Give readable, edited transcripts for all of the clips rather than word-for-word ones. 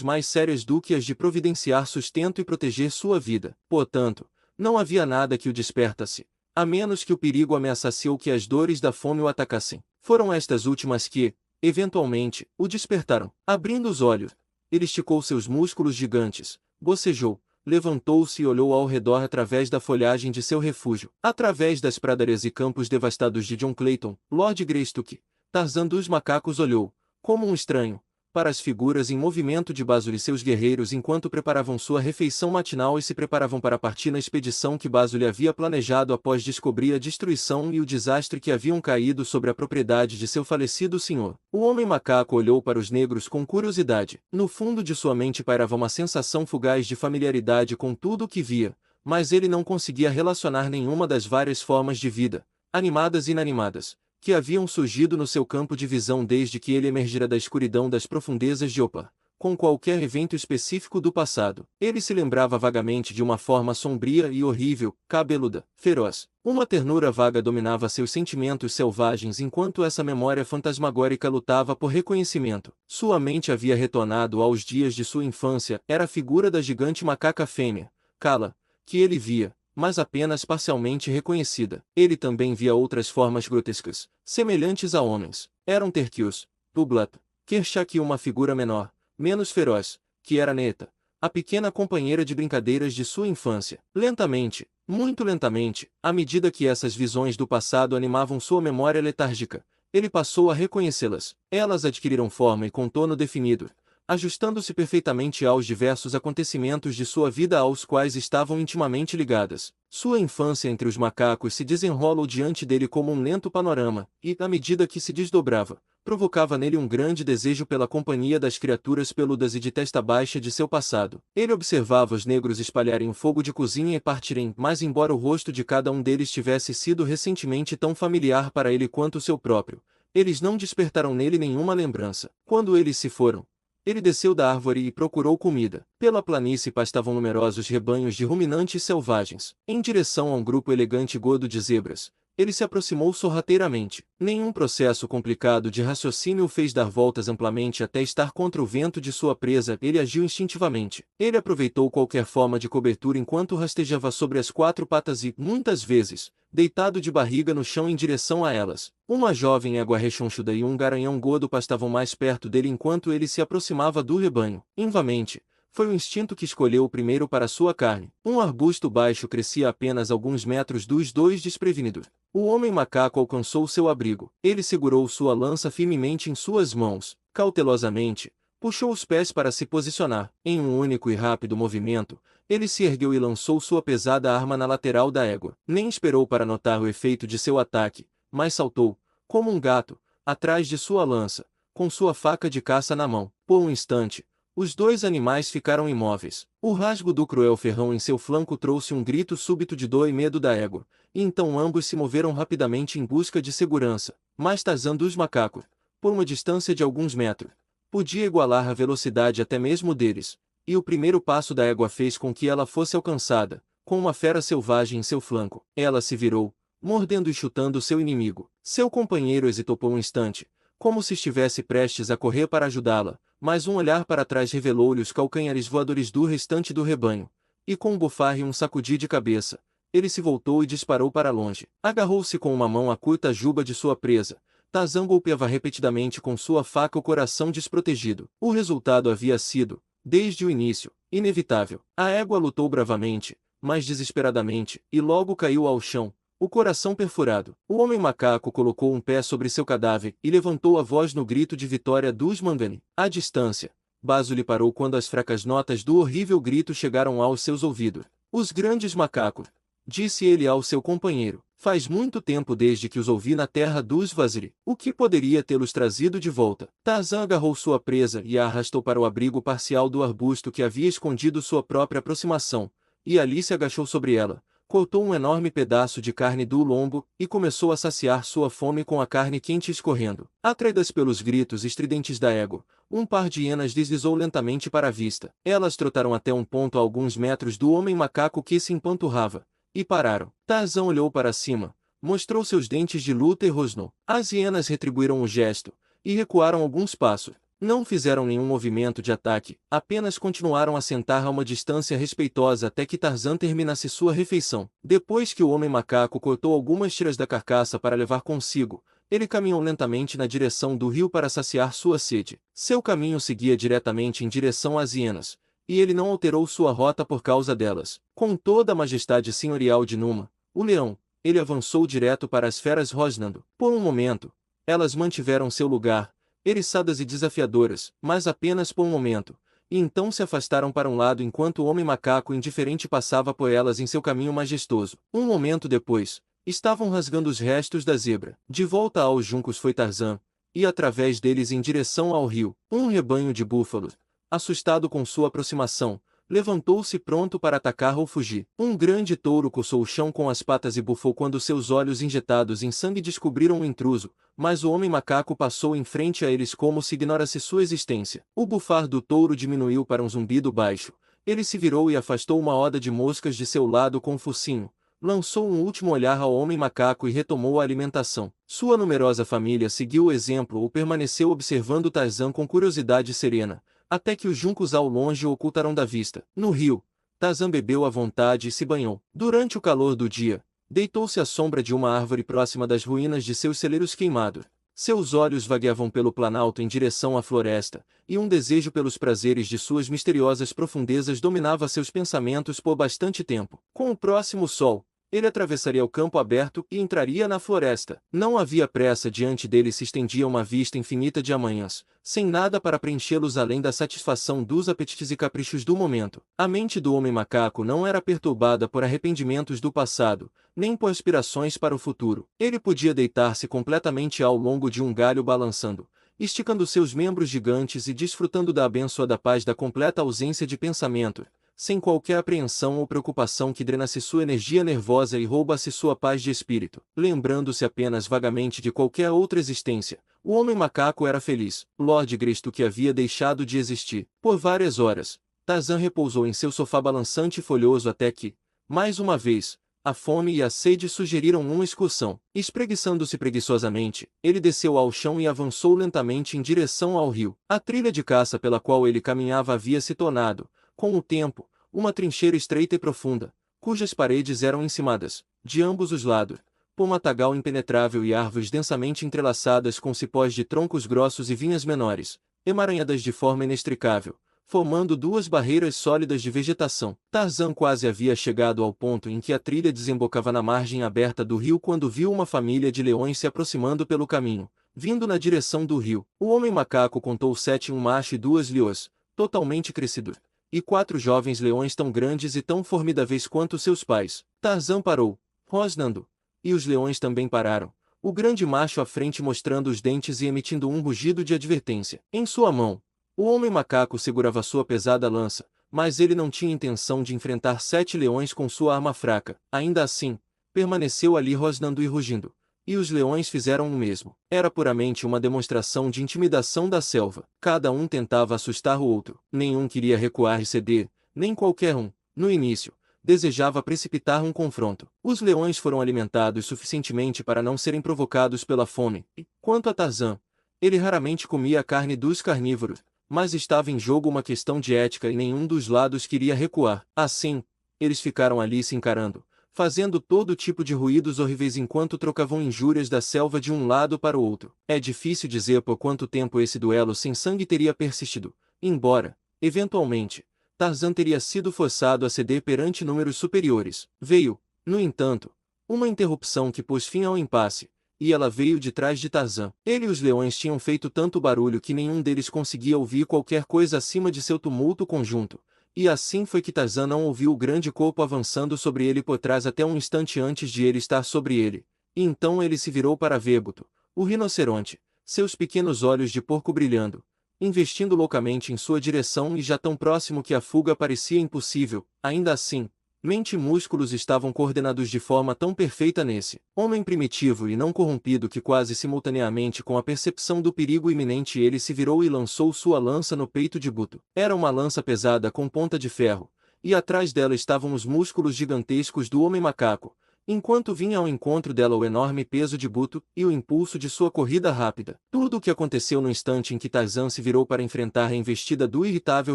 obrigações mais sérias do que as de providenciar sustento e proteger sua vida. Portanto, não havia nada que o despertasse, a menos que o perigo ameaçasse ou que as dores da fome o atacassem. Foram estas últimas que, eventualmente, o despertaram. Abrindo os olhos, ele esticou seus músculos gigantes, bocejou, levantou-se e olhou ao redor através da folhagem de seu refúgio. Através das pradarias e campos devastados de John Clayton, Lord Greystoke, Tarzan dos macacos olhou, como um estranho, para as figuras em movimento de Basile e seus guerreiros enquanto preparavam sua refeição matinal e se preparavam para partir na expedição que Basile havia planejado após descobrir a destruição e o desastre que haviam caído sobre a propriedade de seu falecido senhor. O homem macaco olhou para os negros com curiosidade. No fundo de sua mente pairava uma sensação fugaz de familiaridade com tudo o que via, mas ele não conseguia relacionar nenhuma das várias formas de vida, animadas e inanimadas, que haviam surgido no seu campo de visão desde que ele emergira da escuridão das profundezas de Opa, com qualquer evento específico do passado. Ele se lembrava vagamente de uma forma sombria e horrível, cabeluda, feroz. Uma ternura vaga dominava seus sentimentos selvagens enquanto essa memória fantasmagórica lutava por reconhecimento. Sua mente havia retornado aos dias de sua infância. Era a figura da gigante macaca fêmea, Kala, que ele via, mas apenas parcialmente reconhecida. Ele também via outras formas grotescas, semelhantes a homens. Eram Terquius, Tublat, Kershak e uma figura menor, menos feroz, que era Neta, a pequena companheira de brincadeiras de sua infância. Lentamente, muito lentamente, à medida que essas visões do passado animavam sua memória letárgica, ele passou a reconhecê-las. Elas adquiriram forma e contorno definido, ajustando-se perfeitamente aos diversos acontecimentos de sua vida aos quais estavam intimamente ligadas. Sua infância entre os macacos se desenrolou diante dele como um lento panorama, e, à medida que se desdobrava, provocava nele um grande desejo pela companhia das criaturas peludas e de testa baixa de seu passado. Ele observava os negros espalharem o fogo de cozinha e partirem, mas embora o rosto de cada um deles tivesse sido recentemente tão familiar para ele quanto o seu próprio, eles não despertaram nele nenhuma lembrança. Quando eles se foram, ele desceu da árvore e procurou comida. Pela planície pastavam numerosos rebanhos de ruminantes selvagens. Em direção a um grupo elegante e gordo de zebras, ele se aproximou sorrateiramente. Nenhum processo complicado de raciocínio o fez dar voltas amplamente até estar contra o vento de sua presa. Ele agiu instintivamente. Ele aproveitou qualquer forma de cobertura enquanto rastejava sobre as quatro patas e, muitas vezes, deitado de barriga no chão em direção a elas. Uma jovem égua rechonchuda e um garanhão gordo pastavam mais perto dele enquanto ele se aproximava do rebanho. Invamente, foi o instinto que escolheu o primeiro para sua carne. Um arbusto baixo crescia a apenas alguns metros dos dois desprevenidos. O homem macaco alcançou seu abrigo. Ele segurou sua lança firmemente em suas mãos. Cautelosamente, puxou os pés para se posicionar. Em um único e rápido movimento, ele se ergueu e lançou sua pesada arma na lateral da égua. Nem esperou para notar o efeito de seu ataque, mas saltou, como um gato, atrás de sua lança, com sua faca de caça na mão. Por um instante, os dois animais ficaram imóveis. O rasgo do cruel ferrão em seu flanco trouxe um grito súbito de dor e medo da égua, e então ambos se moveram rapidamente em busca de segurança. Mas Tarzan dos macacos, por uma distância de alguns metros, podia igualar a velocidade até mesmo deles, e o primeiro passo da égua fez com que ela fosse alcançada, com uma fera selvagem em seu flanco. Ela se virou, mordendo e chutando seu inimigo. Seu companheiro hesitou por um instante, como se estivesse prestes a correr para ajudá-la, mas um olhar para trás revelou-lhe os calcanhares voadores do restante do rebanho, e com um bufar e um sacudir de cabeça, ele se voltou e disparou para longe. Agarrou-se com uma mão à curta juba de sua presa. Tarzan golpeava repetidamente com sua faca o coração desprotegido. O resultado havia sido, desde o início, inevitável. A égua lutou bravamente, mas desesperadamente, e logo caiu ao chão, o coração perfurado. O homem macaco colocou um pé sobre seu cadáver e levantou a voz no grito de vitória dos Mangani. À distância, Basile parou quando as fracas notas do horrível grito chegaram aos seus ouvidos. Os grandes macacos, disse ele ao seu companheiro, faz muito tempo desde que os ouvi na terra dos Vaziri. O que poderia tê-los trazido de volta? Tarzan agarrou sua presa e a arrastou para o abrigo parcial do arbusto que havia escondido sua própria aproximação, e ali se agachou sobre ela. Cortou um enorme pedaço de carne do lombo e começou a saciar sua fome com a carne quente escorrendo. Atraídas pelos gritos estridentes da égua, um par de hienas deslizou lentamente para a vista. Elas trotaram até um ponto a alguns metros do homem macaco que se empanturrava, e pararam. Tarzan olhou para cima, mostrou seus dentes de luta e rosnou. As hienas retribuíram o gesto, e recuaram alguns passos. Não fizeram nenhum movimento de ataque, apenas continuaram a sentar a uma distância respeitosa até que Tarzan terminasse sua refeição. Depois que o homem macaco cortou algumas tiras da carcaça para levar consigo, ele caminhou lentamente na direção do rio para saciar sua sede. Seu caminho seguia diretamente em direção às hienas, e ele não alterou sua rota por causa delas. Com toda a majestade senhorial de Numa, o leão, ele avançou direto para as feras rosnando. Por um momento, elas mantiveram seu lugar, eriçadas e desafiadoras, mas apenas por um momento, e então se afastaram para um lado enquanto o homem macaco indiferente passava por elas em seu caminho majestoso. Um momento depois, estavam rasgando os restos da zebra. De volta aos juncos foi Tarzan, e através deles em direção ao rio. Um rebanho de búfalos, assustado com sua aproximação, levantou-se pronto para atacar ou fugir. Um grande touro coçou o chão com as patas e bufou quando seus olhos injetados em sangue descobriram o intruso, mas o homem macaco passou em frente a eles como se ignorasse sua existência. O bufar do touro diminuiu para um zumbido baixo. Ele se virou e afastou uma horda de moscas de seu lado com o focinho. Lançou um último olhar ao homem macaco e retomou a alimentação. Sua numerosa família seguiu o exemplo ou permaneceu observando Tarzan com curiosidade serena, até que os juncos ao longe o ocultaram da vista. No rio, Tarzan bebeu à vontade e se banhou. Durante o calor do dia, deitou-se à sombra de uma árvore próxima das ruínas de seus celeiros queimados. Seus olhos vagueavam pelo planalto em direção à floresta, e um desejo pelos prazeres de suas misteriosas profundezas dominava seus pensamentos por bastante tempo. Com o próximo sol, ele atravessaria o campo aberto e entraria na floresta. Não havia pressa, diante dele se estendia uma vista infinita de amanhãs, sem nada para preenchê-los além da satisfação dos apetites e caprichos do momento. A mente do homem macaco não era perturbada por arrependimentos do passado, nem por aspirações para o futuro. Ele podia deitar-se completamente ao longo de um galho balançando, esticando seus membros gigantes e desfrutando da abençoada paz da completa ausência de pensamento, sem qualquer apreensão ou preocupação que drenasse sua energia nervosa e roubasse sua paz de espírito. Lembrando-se apenas vagamente de qualquer outra existência, o homem macaco era feliz. Lord Gristo que havia deixado de existir. Por várias horas, Tarzan repousou em seu sofá balançante e folhoso até que, mais uma vez, a fome e a sede sugeriram uma excursão. Espreguiçando-se preguiçosamente, ele desceu ao chão e avançou lentamente em direção ao rio. A trilha de caça pela qual ele caminhava havia se tornado, com o tempo, uma trincheira estreita e profunda, cujas paredes eram encimadas, de ambos os lados, por matagal impenetrável e árvores densamente entrelaçadas com cipós de troncos grossos e vinhas menores, emaranhadas de forma inextricável, formando duas barreiras sólidas de vegetação. Tarzan quase havia chegado ao ponto em que a trilha desembocava na margem aberta do rio quando viu uma família de leões se aproximando pelo caminho, vindo na direção do rio. O homem macaco contou 7, um macho e 2 leões, totalmente crescidos, e 4 jovens leões tão grandes e tão formidáveis quanto seus pais. Tarzan parou, rosnando, e os leões também pararam, o grande macho à frente mostrando os dentes e emitindo um rugido de advertência. Em sua mão, o homem macaco segurava sua pesada lança, mas ele não tinha intenção de enfrentar 7 leões com sua arma fraca. Ainda assim, permaneceu ali rosnando e rugindo. E os leões fizeram o mesmo. Era puramente uma demonstração de intimidação da selva. Cada um tentava assustar o outro. Nenhum queria recuar e ceder, nem qualquer um, no início, desejava precipitar um confronto. Os leões foram alimentados suficientemente para não serem provocados pela fome. E, quanto a Tarzan, ele raramente comia a carne dos carnívoros, mas estava em jogo uma questão de ética e nenhum dos lados queria recuar. Assim, eles ficaram ali se encarando, fazendo todo tipo de ruídos horríveis enquanto trocavam injúrias da selva de um lado para o outro. É difícil dizer por quanto tempo esse duelo sem sangue teria persistido, embora, eventualmente, Tarzan teria sido forçado a ceder perante números superiores. Veio, no entanto, uma interrupção que pôs fim ao impasse, e ela veio de trás de Tarzan. Ele e os leões tinham feito tanto barulho que nenhum deles conseguia ouvir qualquer coisa acima de seu tumulto conjunto. E assim foi que Tarzan não ouviu o grande corpo avançando sobre ele por trás até um instante antes de ele estar sobre ele. E então ele se virou para Vêbuto, o rinoceronte, seus pequenos olhos de porco brilhando, investindo loucamente em sua direção e já tão próximo que a fuga parecia impossível. Ainda assim, mente e músculos estavam coordenados de forma tão perfeita nesse homem primitivo e não corrompido que quase simultaneamente com a percepção do perigo iminente ele se virou e lançou sua lança no peito de Buto. Era uma lança pesada com ponta de ferro, e atrás dela estavam os músculos gigantescos do homem macaco, enquanto vinha ao encontro dela o enorme peso de Buto e o impulso de sua corrida rápida. Tudo o que aconteceu no instante em que Tarzan se virou para enfrentar a investida do irritável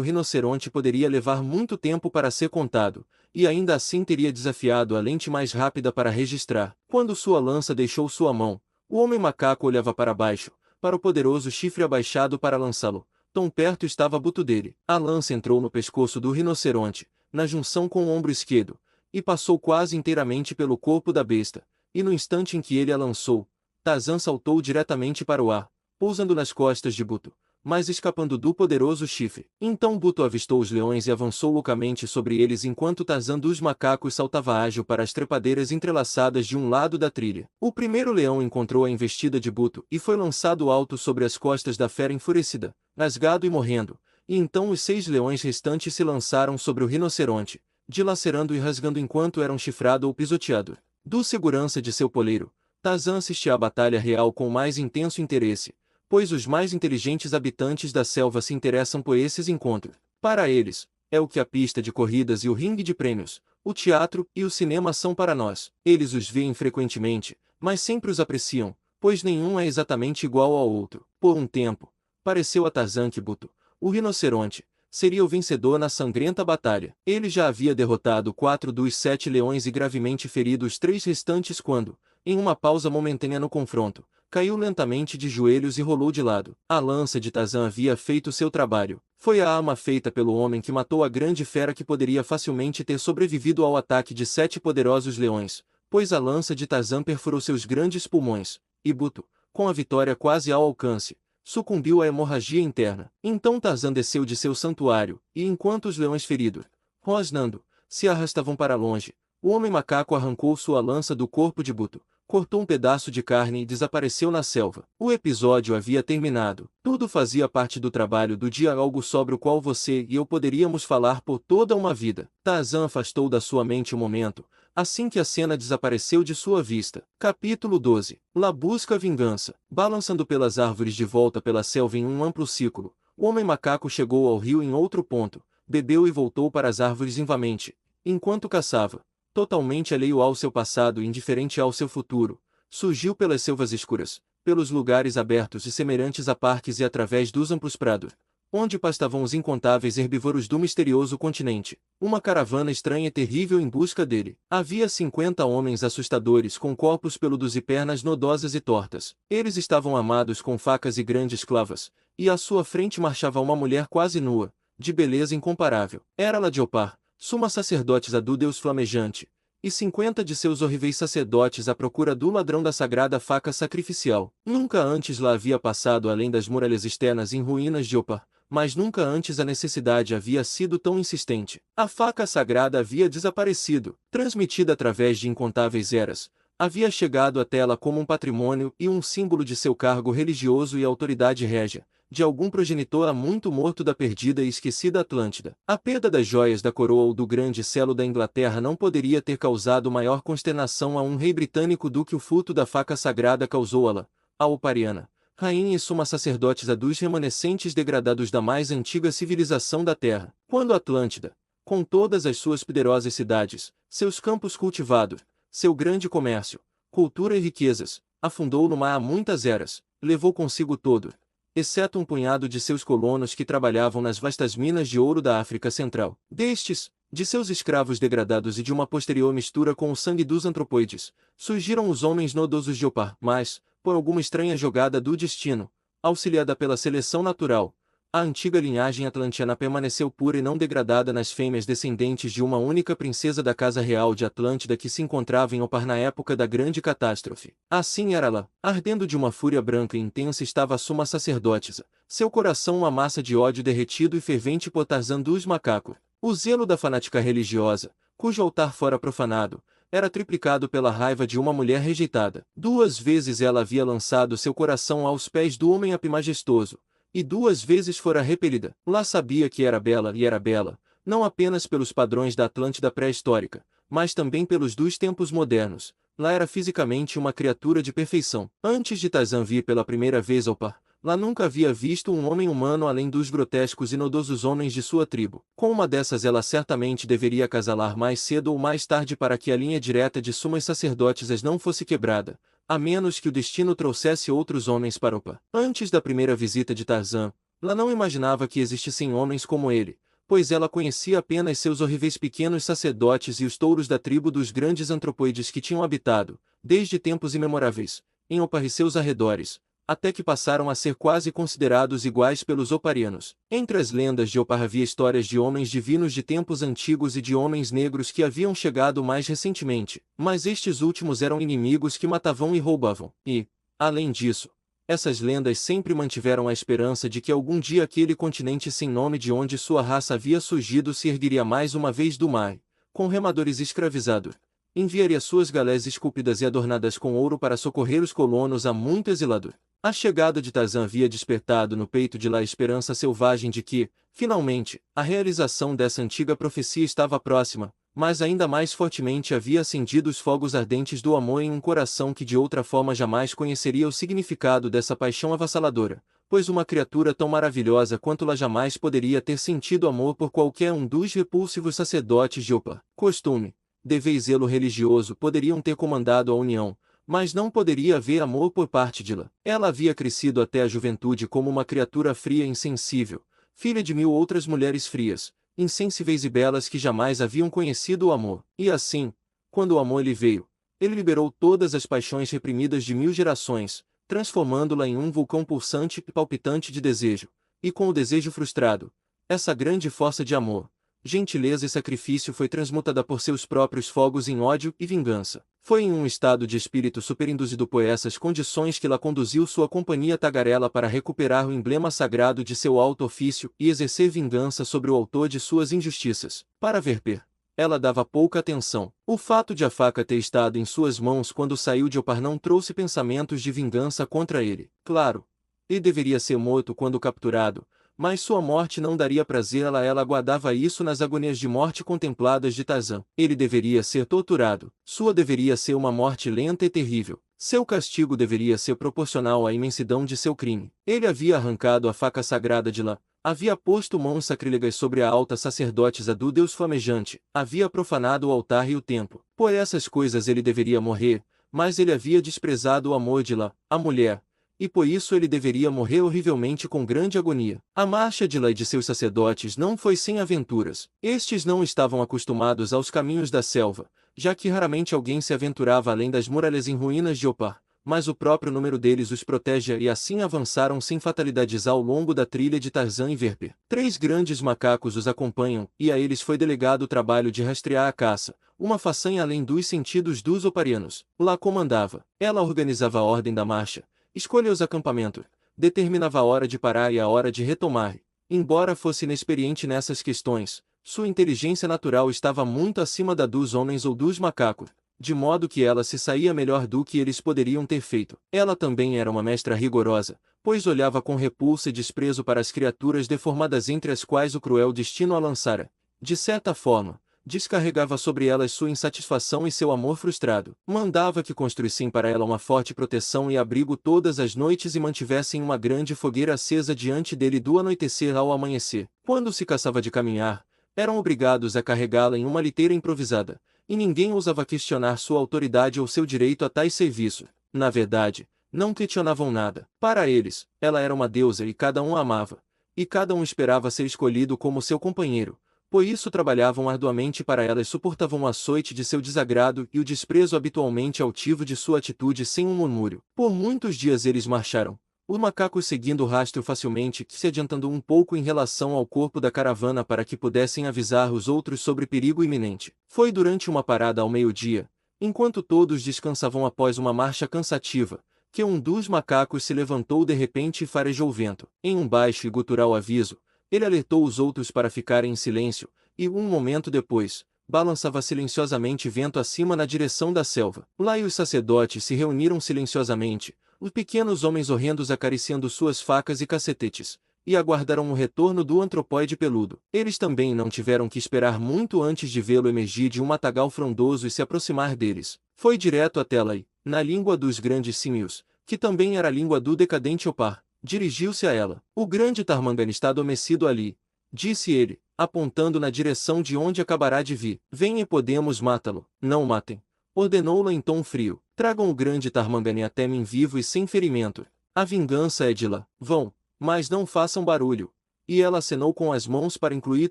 rinoceronte poderia levar muito tempo para ser contado, e ainda assim teria desafiado a lente mais rápida para registrar. Quando sua lança deixou sua mão, o homem macaco olhava para baixo, para o poderoso chifre abaixado para lançá-lo. Tão perto estava Buto dele. A lança entrou no pescoço do rinoceronte, na junção com o ombro esquerdo, e passou quase inteiramente pelo corpo da besta, e no instante em que ele a lançou, Tarzan saltou diretamente para o ar, pousando nas costas de Buto, mas escapando do poderoso chifre. Então Buto avistou os leões e avançou loucamente sobre eles enquanto Tarzan dos macacos saltava ágil para as trepadeiras entrelaçadas de um lado da trilha. O primeiro leão encontrou a investida de Buto e foi lançado alto sobre as costas da fera enfurecida, rasgado e morrendo, e então os 6 leões restantes se lançaram sobre o rinoceronte, dilacerando e rasgando enquanto eram chifrado ou pisoteado. Do segurança de seu poleiro, Tarzan assistia à batalha real com mais intenso interesse, pois os mais inteligentes habitantes da selva se interessam por esses encontros. Para eles, é o que a pista de corridas e o ringue de prêmios, o teatro e o cinema são para nós. Eles os veem frequentemente, mas sempre os apreciam, pois nenhum é exatamente igual ao outro. Por um tempo, pareceu a Tarzan que Buto, o rinoceronte, seria o vencedor na sangrenta batalha. Ele já havia derrotado 4 dos 7 leões e gravemente ferido os 3 restantes quando, em uma pausa momentânea no confronto, caiu lentamente de joelhos e rolou de lado. A lança de Tarzan havia feito seu trabalho. Foi a arma feita pelo homem que matou a grande fera que poderia facilmente ter sobrevivido ao ataque de 7 poderosos leões, pois a lança de Tarzan perfurou seus grandes pulmões, e Buto, com a vitória quase ao alcance, sucumbiu à hemorragia interna. Então Tarzan desceu de seu santuário, e enquanto os leões feridos, rosnando, se arrastavam para longe, o homem macaco arrancou sua lança do corpo de Buto, cortou um pedaço de carne e desapareceu na selva. O episódio havia terminado. Tudo fazia parte do trabalho do dia, algo sobre o qual você e eu poderíamos falar por toda uma vida. Tarzan afastou da sua mente o momento, assim que a cena desapareceu de sua vista. Capítulo 12. Lá busca vingança. Balançando pelas árvores de volta pela selva em um amplo círculo, o homem macaco chegou ao rio em outro ponto, bebeu e voltou para as árvores invamente, enquanto caçava. Totalmente alheio ao seu passado e indiferente ao seu futuro, surgiu pelas selvas escuras, pelos lugares abertos e semelhantes a parques e através dos amplos prados, onde pastavam os incontáveis herbívoros do misterioso continente, uma caravana estranha e terrível em busca dele. Havia 50 homens assustadores com corpos peludos e pernas nodosas e tortas. Eles estavam armados com facas e grandes clavas, e à sua frente marchava uma mulher quase nua, de beleza incomparável. Era ela de Opar, suma sacerdotisa do deus flamejante, e 50 de seus horríveis sacerdotes à procura do ladrão da sagrada faca sacrificial. Nunca antes lá havia passado além das muralhas externas em ruínas de Opar, mas nunca antes a necessidade havia sido tão insistente. A faca sagrada havia desaparecido, transmitida através de incontáveis eras, havia chegado até ela como um patrimônio e um símbolo de seu cargo religioso e autoridade régia, de algum progenitor há muito morto da perdida e esquecida Atlântida. A perda das joias da coroa ou do grande selo da Inglaterra não poderia ter causado maior consternação a um rei britânico do que o furto da faca sagrada causou a a Opariana, rainha e suma sacerdotisa dos remanescentes degradados da mais antiga civilização da Terra. Quando Atlântida, com todas as suas poderosas cidades, seus campos cultivados, seu grande comércio, cultura e riquezas, afundou no mar há muitas eras, levou consigo todo, exceto um punhado de seus colonos que trabalhavam nas vastas minas de ouro da África Central. Destes, de seus escravos degradados e de uma posterior mistura com o sangue dos antropoides, surgiram os homens nodosos de Opar, mas, por alguma estranha jogada do destino, auxiliada pela seleção natural, a antiga linhagem atlantiana permaneceu pura e não degradada nas fêmeas descendentes de uma única princesa da Casa Real de Atlântida que se encontrava em Opar na época da grande catástrofe. Assim era lá, ardendo de uma fúria branca e intensa estava a suma sacerdotisa, seu coração uma massa de ódio derretido e fervente por Tarzan dos macacos. O zelo da fanática religiosa, cujo altar fora profanado, era triplicado pela raiva de uma mulher rejeitada. 2 vezes ela havia lançado seu coração aos pés do homem majestoso, e 2 vezes fora repelida. Lá sabia que era bela e era bela, não apenas pelos padrões da Atlântida pré-histórica, mas também pelos dos tempos modernos. Lá era fisicamente uma criatura de perfeição. Antes de Tarzan vir pela primeira vez ao par, Lá nunca havia visto um homem humano além dos grotescos e nodosos homens de sua tribo. Com uma dessas ela certamente deveria acasalar mais cedo ou mais tarde para que a linha direta de sumas sacerdotisas não fosse quebrada, a menos que o destino trouxesse outros homens para Opa. Antes da primeira visita de Tarzan, Lá não imaginava que existissem homens como ele, pois ela conhecia apenas seus horríveis pequenos sacerdotes e os touros da tribo dos grandes antropoides que tinham habitado, desde tempos imemoráveis, em Opar e seus arredores, até que passaram a ser quase considerados iguais pelos oparianos. Entre as lendas de Opar havia histórias de homens divinos de tempos antigos e de homens negros que haviam chegado mais recentemente, mas estes últimos eram inimigos que matavam e roubavam. E, além disso, essas lendas sempre mantiveram a esperança de que algum dia aquele continente sem nome de onde sua raça havia surgido se ergueria mais uma vez do mar, com remadores escravizados. Enviaria suas galés esculpidas e adornadas com ouro para socorrer os colonos há muito exilado. A chegada de Tarzan havia despertado no peito de Lá a esperança selvagem de que, finalmente, a realização dessa antiga profecia estava próxima, mas ainda mais fortemente havia acendido os fogos ardentes do amor em um coração que de outra forma jamais conheceria o significado dessa paixão avassaladora, pois uma criatura tão maravilhosa quanto Lá jamais poderia ter sentido amor por qualquer um dos repulsivos sacerdotes de Opa. Costume, dever e zelo religioso poderiam ter comandado a união, mas não poderia haver amor por parte de Lá. Ela havia crescido até a juventude como uma criatura fria e insensível, filha de 1000 outras mulheres frias, insensíveis e belas que jamais haviam conhecido o amor. E assim, quando o amor lhe veio, ele liberou todas as paixões reprimidas de 1000 gerações, transformando-la em um vulcão pulsante e palpitante de desejo, e com o desejo frustrado, essa grande força de amor, gentileza e sacrifício foi transmutada por seus próprios fogos em ódio e vingança. Foi em um estado de espírito superinduzido por essas condições que Lá conduziu sua companhia tagarela para recuperar o emblema sagrado de seu alto ofício e exercer vingança sobre o autor de suas injustiças. Para Verper, ela dava pouca atenção. O fato de a faca ter estado em suas mãos quando saiu de Opar não trouxe pensamentos de vingança contra ele. Claro, ele deveria ser morto quando capturado, mas sua morte não daria prazer a Lá. Ela aguardava isso nas agonias de morte contempladas de Tarzan. Ele deveria ser torturado. Sua deveria ser uma morte lenta e terrível. Seu castigo deveria ser proporcional à imensidão de seu crime. Ele havia arrancado a faca sagrada de Lá, havia posto mãos sacrílegas sobre a alta sacerdotisa do Deus flamejante, havia profanado o altar e o templo. Por essas coisas ele deveria morrer, mas ele havia desprezado o amor de Lá, a mulher, e por isso ele deveria morrer horrivelmente com grande agonia. A marcha de Lá e de seus sacerdotes não foi sem aventuras. Estes não estavam acostumados aos caminhos da selva, já que raramente alguém se aventurava além das muralhas em ruínas de Opar, mas o próprio número deles os protege e assim avançaram sem fatalidades ao longo da trilha de Tarzan e Verper. 3 grandes macacos os acompanham, e a eles foi delegado o trabalho de rastrear a caça, uma façanha além dos sentidos dos oparianos. Lá comandava. Ela organizava a ordem da marcha, escolhia os acampamentos, determinava a hora de parar e a hora de retomar. Embora fosse inexperiente nessas questões, sua inteligência natural estava muito acima da dos homens ou dos macacos, de modo que ela se saía melhor do que eles poderiam ter feito. Ela também era uma mestra rigorosa, pois olhava com repulsa e desprezo para as criaturas deformadas entre as quais o cruel destino a lançara. De certa forma, descarregava sobre elas sua insatisfação e seu amor frustrado. Mandava que construíssem para ela uma forte proteção e abrigo todas as noites e mantivessem uma grande fogueira acesa diante dele do anoitecer ao amanhecer. Quando se cansava de caminhar, eram obrigados a carregá-la em uma liteira improvisada, e ninguém ousava questionar sua autoridade ou seu direito a tais serviços. Na verdade, não questionavam nada. Para eles, ela era uma deusa e cada um a amava, e cada um esperava ser escolhido como seu companheiro. Por isso trabalhavam arduamente para ela e suportavam o açoite de seu desagrado e o desprezo habitualmente altivo de sua atitude sem um murmúrio. Por muitos dias eles marcharam, os macacos seguindo o rastro facilmente, se adiantando um pouco em relação ao corpo da caravana para que pudessem avisar os outros sobre perigo iminente. Foi durante uma parada ao meio-dia, enquanto todos descansavam após uma marcha cansativa, que um dos macacos se levantou de repente e farejou o vento. Em um baixo e gutural aviso, ele alertou os outros para ficarem em silêncio, e um momento depois, balançava silenciosamente vento acima na direção da selva. Lá e os sacerdotes se reuniram silenciosamente, os pequenos homens horrendos acariciando suas facas e cacetetes, e aguardaram o retorno do antropóide peludo. Eles também não tiveram que esperar muito antes de vê-lo emergir de um matagal frondoso e se aproximar deles. Foi direto até lá e, na língua dos grandes símios, que também era a língua do decadente Opar, Dirigiu-se a ela. O grande Tarmangani está adormecido ali, disse ele, apontando na direção de onde acabará de vir. Venha e podemos matá-lo. Não o matem, ordenou-la em tom frio. Tragam o grande Tarmangani até mim vivo e sem ferimento. A vingança é de lá. Vão, mas não façam barulho. E ela acenou com as mãos para incluir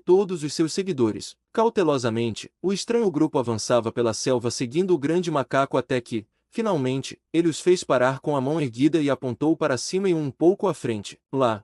todos os seus seguidores. Cautelosamente, o estranho grupo avançava pela selva seguindo o grande macaco até que, finalmente, ele os fez parar com a mão erguida e apontou para cima e um pouco à frente. Lá,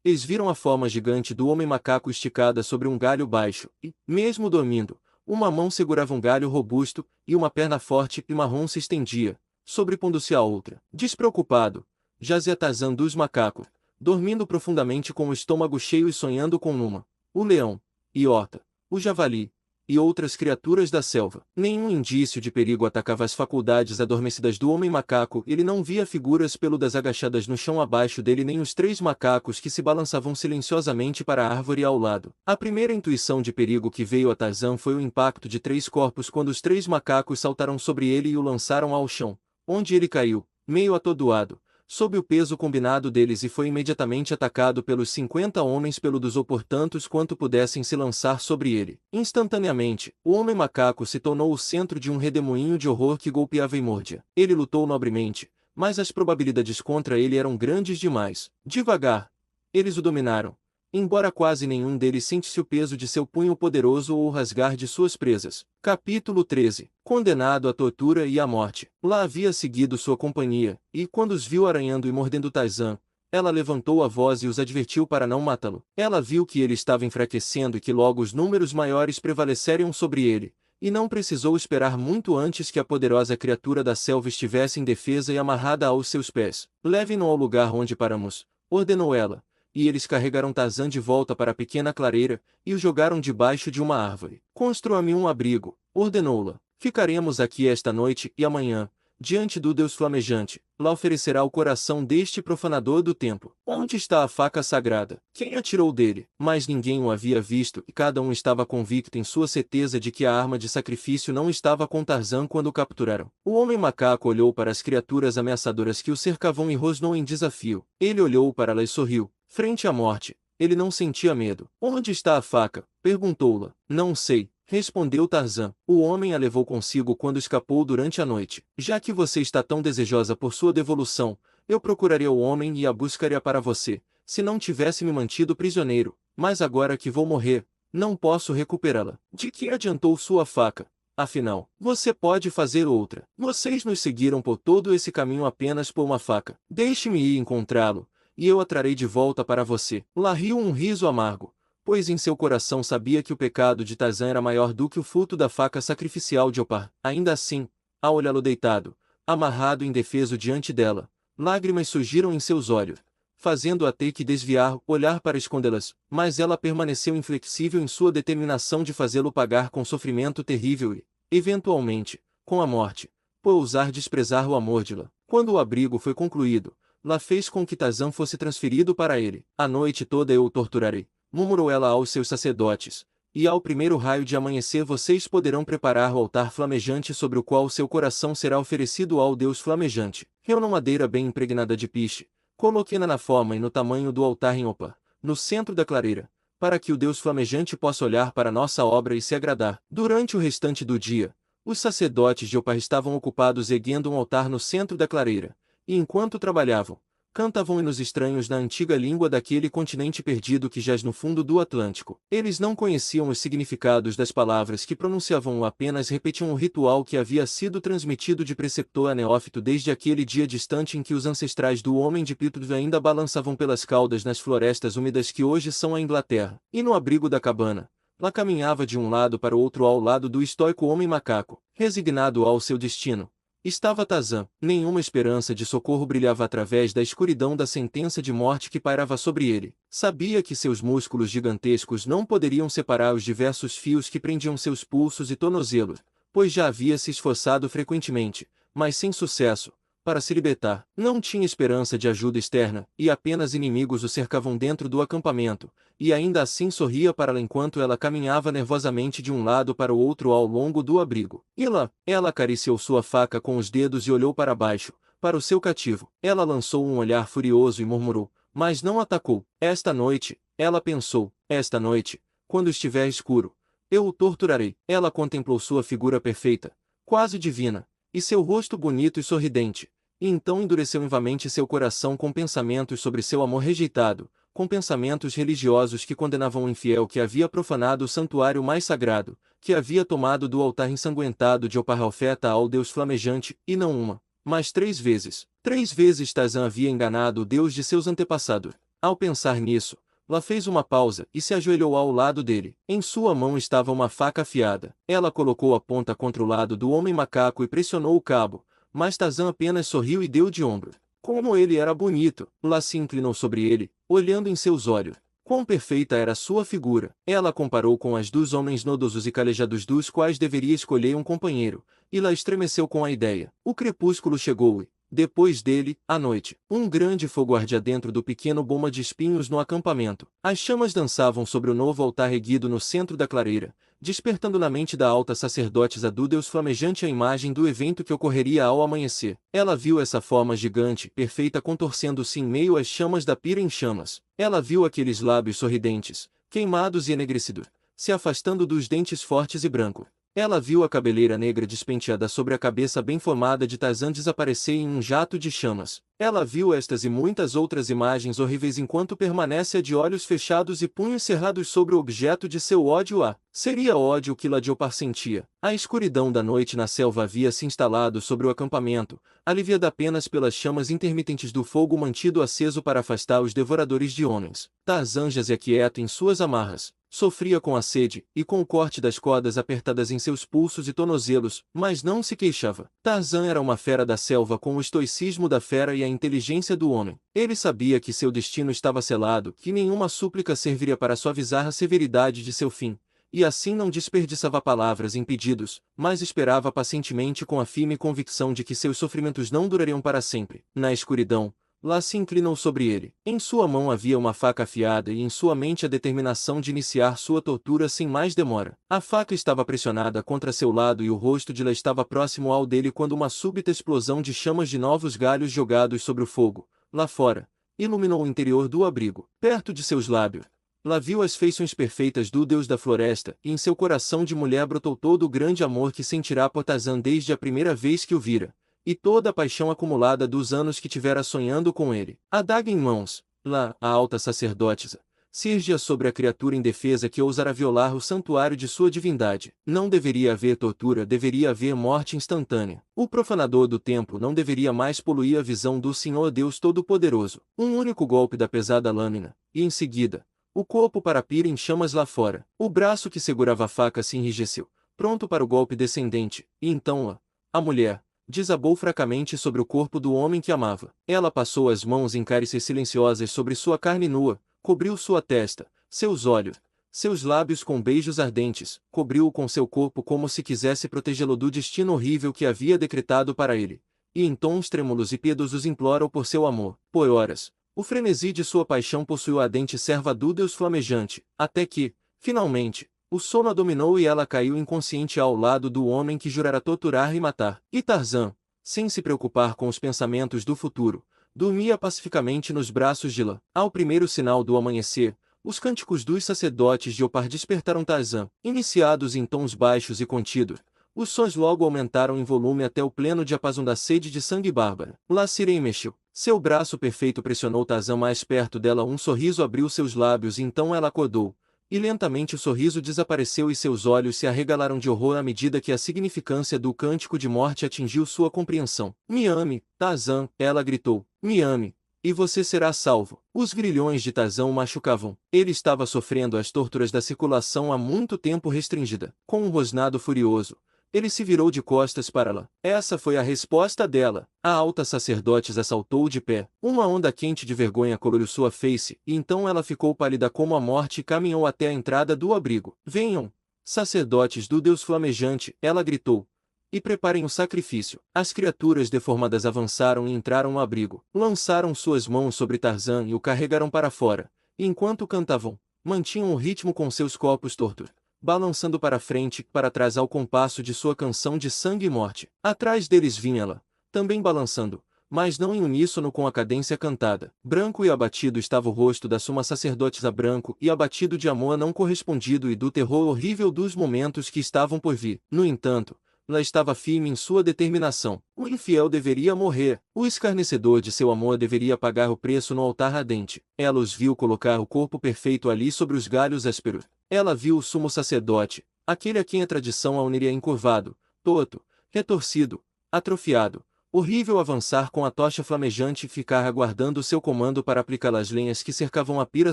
eles viram a forma gigante do homem macaco esticada sobre um galho baixo, e, mesmo dormindo, uma mão segurava um galho robusto, e uma perna forte e marrom se estendia, sobrepondo-se à outra. Despreocupado, jazia Tarzan dos macacos, dormindo profundamente com o estômago cheio e sonhando com Numa, o leão, e Horta, o javali, e outras criaturas da selva. Nenhum indício de perigo atacava as faculdades adormecidas do homem macaco. Ele não via figuras peludas agachadas no chão abaixo dele nem os 3 macacos que se balançavam silenciosamente para a árvore ao lado. A primeira intuição de perigo que veio a Tarzan foi o impacto de 3 corpos quando os 3 macacos saltaram sobre ele e o lançaram ao chão, onde ele caiu, meio atordoado, sob o peso combinado deles e foi imediatamente atacado pelos 50 homens peludos ou por tantos quanto pudessem se lançar sobre ele. Instantaneamente, o homem macaco se tornou o centro de um redemoinho de horror que golpeava e mordia. Ele lutou nobremente, mas as probabilidades contra ele eram grandes demais. Devagar, eles o dominaram, embora quase nenhum deles sentisse o peso de seu punho poderoso ou o rasgar de suas presas. Capítulo 13. Condenado à tortura e à morte. Lá havia seguido sua companhia, e quando os viu arranhando e mordendo Tarzan, ela levantou a voz e os advertiu para não matá-lo. Ela viu que ele estava enfraquecendo e que logo os números maiores prevaleceriam sobre ele, e não precisou esperar muito antes que a poderosa criatura da selva estivesse indefesa e amarrada aos seus pés. Levem-no ao lugar onde paramos, ordenou ela. E eles carregaram Tarzan de volta para a pequena clareira, e o jogaram debaixo de uma árvore. Construa-me um abrigo, ordenou-la. Ficaremos aqui esta noite e amanhã, diante do Deus flamejante, lá oferecerá o coração deste profanador do templo. Onde está a faca sagrada? Quem a tirou dele? Mas ninguém o havia visto e cada um estava convicto em sua certeza de que a arma de sacrifício não estava com Tarzan quando o capturaram. O homem macaco olhou para as criaturas ameaçadoras que o cercavam e rosnou em desafio. Ele olhou para ela e sorriu. Frente à morte, ele não sentia medo. Onde está a faca? Perguntou-la. Não sei, respondeu Tarzan. O homem a levou consigo quando escapou durante a noite. Já que você está tão desejosa por sua devolução, eu procuraria o homem e a buscaria para você, se não tivesse me mantido prisioneiro. Mas agora que vou morrer, não posso recuperá-la. De que adiantou sua faca? Afinal, você pode fazer outra. Vocês nos seguiram por todo esse caminho apenas por uma faca. Deixe-me ir encontrá-lo, e eu a trarei de volta para você. Lá riu um riso amargo, pois em seu coração sabia que o pecado de Tarzan era maior do que o fruto da faca sacrificial de Opar. Ainda assim, ao olhá-lo deitado, amarrado e indefeso diante dela, lágrimas surgiram em seus olhos, fazendo-a ter que desviar, olhar para escondê-las, mas ela permaneceu inflexível em sua determinação de fazê-lo pagar com sofrimento terrível e, eventualmente, com a morte, por ousar desprezar o amor de Lá. Quando o abrigo foi concluído, Lá fez com que Tarzan fosse transferido para ele. A noite toda eu o torturarei, murmurou ela aos seus sacerdotes, e ao primeiro raio de amanhecer vocês poderão preparar o altar flamejante sobre o qual seu coração será oferecido ao Deus flamejante. Eu numa madeira bem impregnada de piche, coloquei-na na forma e no tamanho do altar em Opa, no centro da clareira, para que o Deus flamejante possa olhar para nossa obra e se agradar. Durante o restante do dia, os sacerdotes de Opa estavam ocupados erguendo um altar no centro da clareira, e enquanto trabalhavam, cantavam hinos estranhos na antiga língua daquele continente perdido que jaz no fundo do Atlântico. Eles não conheciam os significados das palavras que pronunciavam ou apenas repetiam o ritual que havia sido transmitido de preceptor a neófito desde aquele dia distante em que os ancestrais do homem de Pittsburgh ainda balançavam pelas caudas nas florestas úmidas que hoje são a Inglaterra. E no abrigo da cabana, Lá caminhava de um lado para o outro ao lado do estoico homem macaco, resignado ao seu destino. Estava Tarzan. Nenhuma esperança de socorro brilhava através da escuridão da sentença de morte que pairava sobre ele. Sabia que seus músculos gigantescos não poderiam separar os diversos fios que prendiam seus pulsos e tornozelos, pois já havia se esforçado frequentemente, mas sem sucesso, para se libertar. Não tinha esperança de ajuda externa, e apenas inimigos o cercavam dentro do acampamento, e ainda assim sorria para ela enquanto ela caminhava nervosamente de um lado para o outro ao longo do abrigo. E lá, ela acariciou sua faca com os dedos e olhou para baixo, para o seu cativo. Ela lançou um olhar furioso e murmurou: mas não atacou. Esta noite, ela pensou, esta noite, quando estiver escuro, eu o torturarei. Ela contemplou sua figura perfeita, quase divina, e seu rosto bonito e sorridente, e então endureceu vivamente seu coração com pensamentos sobre seu amor rejeitado, com pensamentos religiosos que condenavam o infiel que havia profanado o santuário mais sagrado, que havia tomado do altar ensanguentado de oferta ao Deus flamejante, e não uma, mas 3 vezes. 3 vezes Tarzan havia enganado o Deus de seus antepassados. Ao pensar nisso, ela fez uma pausa e se ajoelhou ao lado dele. Em sua mão estava uma faca afiada. Ela colocou a ponta contra o lado do homem macaco e pressionou o cabo, mas Tarzan apenas sorriu e deu de ombro. Como ele era bonito, Lá se inclinou sobre ele, olhando em seus olhos. Quão perfeita era sua figura. Ela comparou com as dos homens nodosos e calejados dos quais deveria escolher um companheiro, e Lá estremeceu com a ideia. O crepúsculo chegou e, depois dele, à noite, um grande fogo ardia dentro do pequeno boma de espinhos no acampamento. As chamas dançavam sobre o novo altar erguido no centro da clareira, despertando na mente da alta sacerdotisa do Deus flamejante a imagem do evento que ocorreria ao amanhecer. Ela viu essa forma gigante, perfeita, contorcendo-se em meio às chamas da pira em chamas. Ela viu aqueles lábios sorridentes, queimados e enegrecidos, se afastando dos dentes fortes e brancos. Ela viu a cabeleira negra despenteada sobre a cabeça bem formada de Tarzan desaparecer em um jato de chamas. Ela viu estas e muitas outras imagens horríveis enquanto permanece de olhos fechados e punhos cerrados sobre o objeto de seu ódio. Seria ódio que Ladiopar sentia. A escuridão da noite na selva havia se instalado sobre o acampamento, aliviada apenas pelas chamas intermitentes do fogo mantido aceso para afastar os devoradores de homens. Tarzan jazia quieto em suas amarras. Sofria com a sede, e com o corte das cordas apertadas em seus pulsos e tornozelos, mas não se queixava. Tarzan era uma fera da selva com o estoicismo da fera e a inteligência do homem. Ele sabia que seu destino estava selado, que nenhuma súplica serviria para suavizar a severidade de seu fim, e assim não desperdiçava palavras em pedidos, mas esperava pacientemente com a firme convicção de que seus sofrimentos não durariam para sempre. Na escuridão, Lá se inclinou sobre ele. Em sua mão havia uma faca afiada e em sua mente a determinação de iniciar sua tortura sem mais demora. A faca estava pressionada contra seu lado e o rosto de Lá estava próximo ao dele quando uma súbita explosão de chamas de novos galhos jogados sobre o fogo, lá fora, iluminou o interior do abrigo. Perto de seus lábios, Lá viu as feições perfeitas do Deus da floresta, e em seu coração de mulher brotou todo o grande amor que sentirá por Tarzan desde a primeira vez que o vira, e toda a paixão acumulada dos anos que tivera sonhando com ele. A adaga em mãos, Lá, a alta sacerdotisa, se ergia sobre a criatura indefesa que ousara violar o santuário de sua divindade. Não deveria haver tortura, deveria haver morte instantânea. O profanador do templo não deveria mais poluir a visão do Senhor Deus Todo-Poderoso. Um único golpe da pesada lâmina, e em seguida, o corpo para pira em chamas lá fora. O braço que segurava a faca se enrijeceu, pronto para o golpe descendente, e então a mulher, desabou fracamente sobre o corpo do homem que amava. Ela passou as mãos em cárices silenciosas sobre sua carne nua, cobriu sua testa, seus olhos, seus lábios com beijos ardentes, cobriu-o com seu corpo como se quisesse protegê-lo do destino horrível que havia decretado para ele, e em tons trêmulos e piedosos implora-o por seu amor. Por horas, o frenesi de sua paixão possuiu a ardente serva do Deus flamejante, até que, finalmente, o sono a dominou e ela caiu inconsciente ao lado do homem que jurara torturar e matar. E Tarzan, sem se preocupar com os pensamentos do futuro, dormia pacificamente nos braços de Lá. Ao primeiro sinal do amanhecer, os cânticos dos sacerdotes de Opar despertaram Tarzan. Iniciados em tons baixos e contidos, os sons logo aumentaram em volume até o pleno diapasão da sede de sangue bárbara. Lá se mexeu. Seu braço perfeito pressionou Tarzan mais perto dela. Um sorriso abriu seus lábios e então ela acordou. E lentamente o sorriso desapareceu e seus olhos se arregalaram de horror à medida que a significância do cântico de morte atingiu sua compreensão. Me ame, Tarzan, ela gritou. Me ame, e você será salvo. Os grilhões de Tarzan o machucavam. Ele estava sofrendo as torturas da circulação há muito tempo restringida. Com um rosnado furioso, ele se virou de costas para Lá. Essa foi a resposta dela. A alta sacerdotisa saltou de pé. Uma onda quente de vergonha coloriu sua face, e então ela ficou pálida como a morte e caminhou até a entrada do abrigo. Venham, sacerdotes do Deus flamejante, ela gritou, e preparem o sacrifício. As criaturas deformadas avançaram e entraram no abrigo. Lançaram suas mãos sobre Tarzan e o carregaram para fora, e enquanto cantavam, mantinham o ritmo com seus corpos tortos, balançando para frente e para trás ao compasso de sua canção de sangue e morte. Atrás deles vinha Lá, também balançando, mas não em uníssono com a cadência cantada. Branco e abatido estava o rosto da suma sacerdotisa, branco e abatido de amor não correspondido e do terror horrível dos momentos que estavam por vir. No entanto, ela estava firme em sua determinação. O infiel deveria morrer. O escarnecedor de seu amor deveria pagar o preço no altar ardente. Ela os viu colocar o corpo perfeito ali sobre os galhos ásperos. Ela viu o sumo sacerdote, aquele a quem a tradição a uniria, encurvado, torto, retorcido, atrofiado, horrível, avançar com a tocha flamejante e ficar aguardando seu comando para aplicá-la às lenhas que cercavam a pira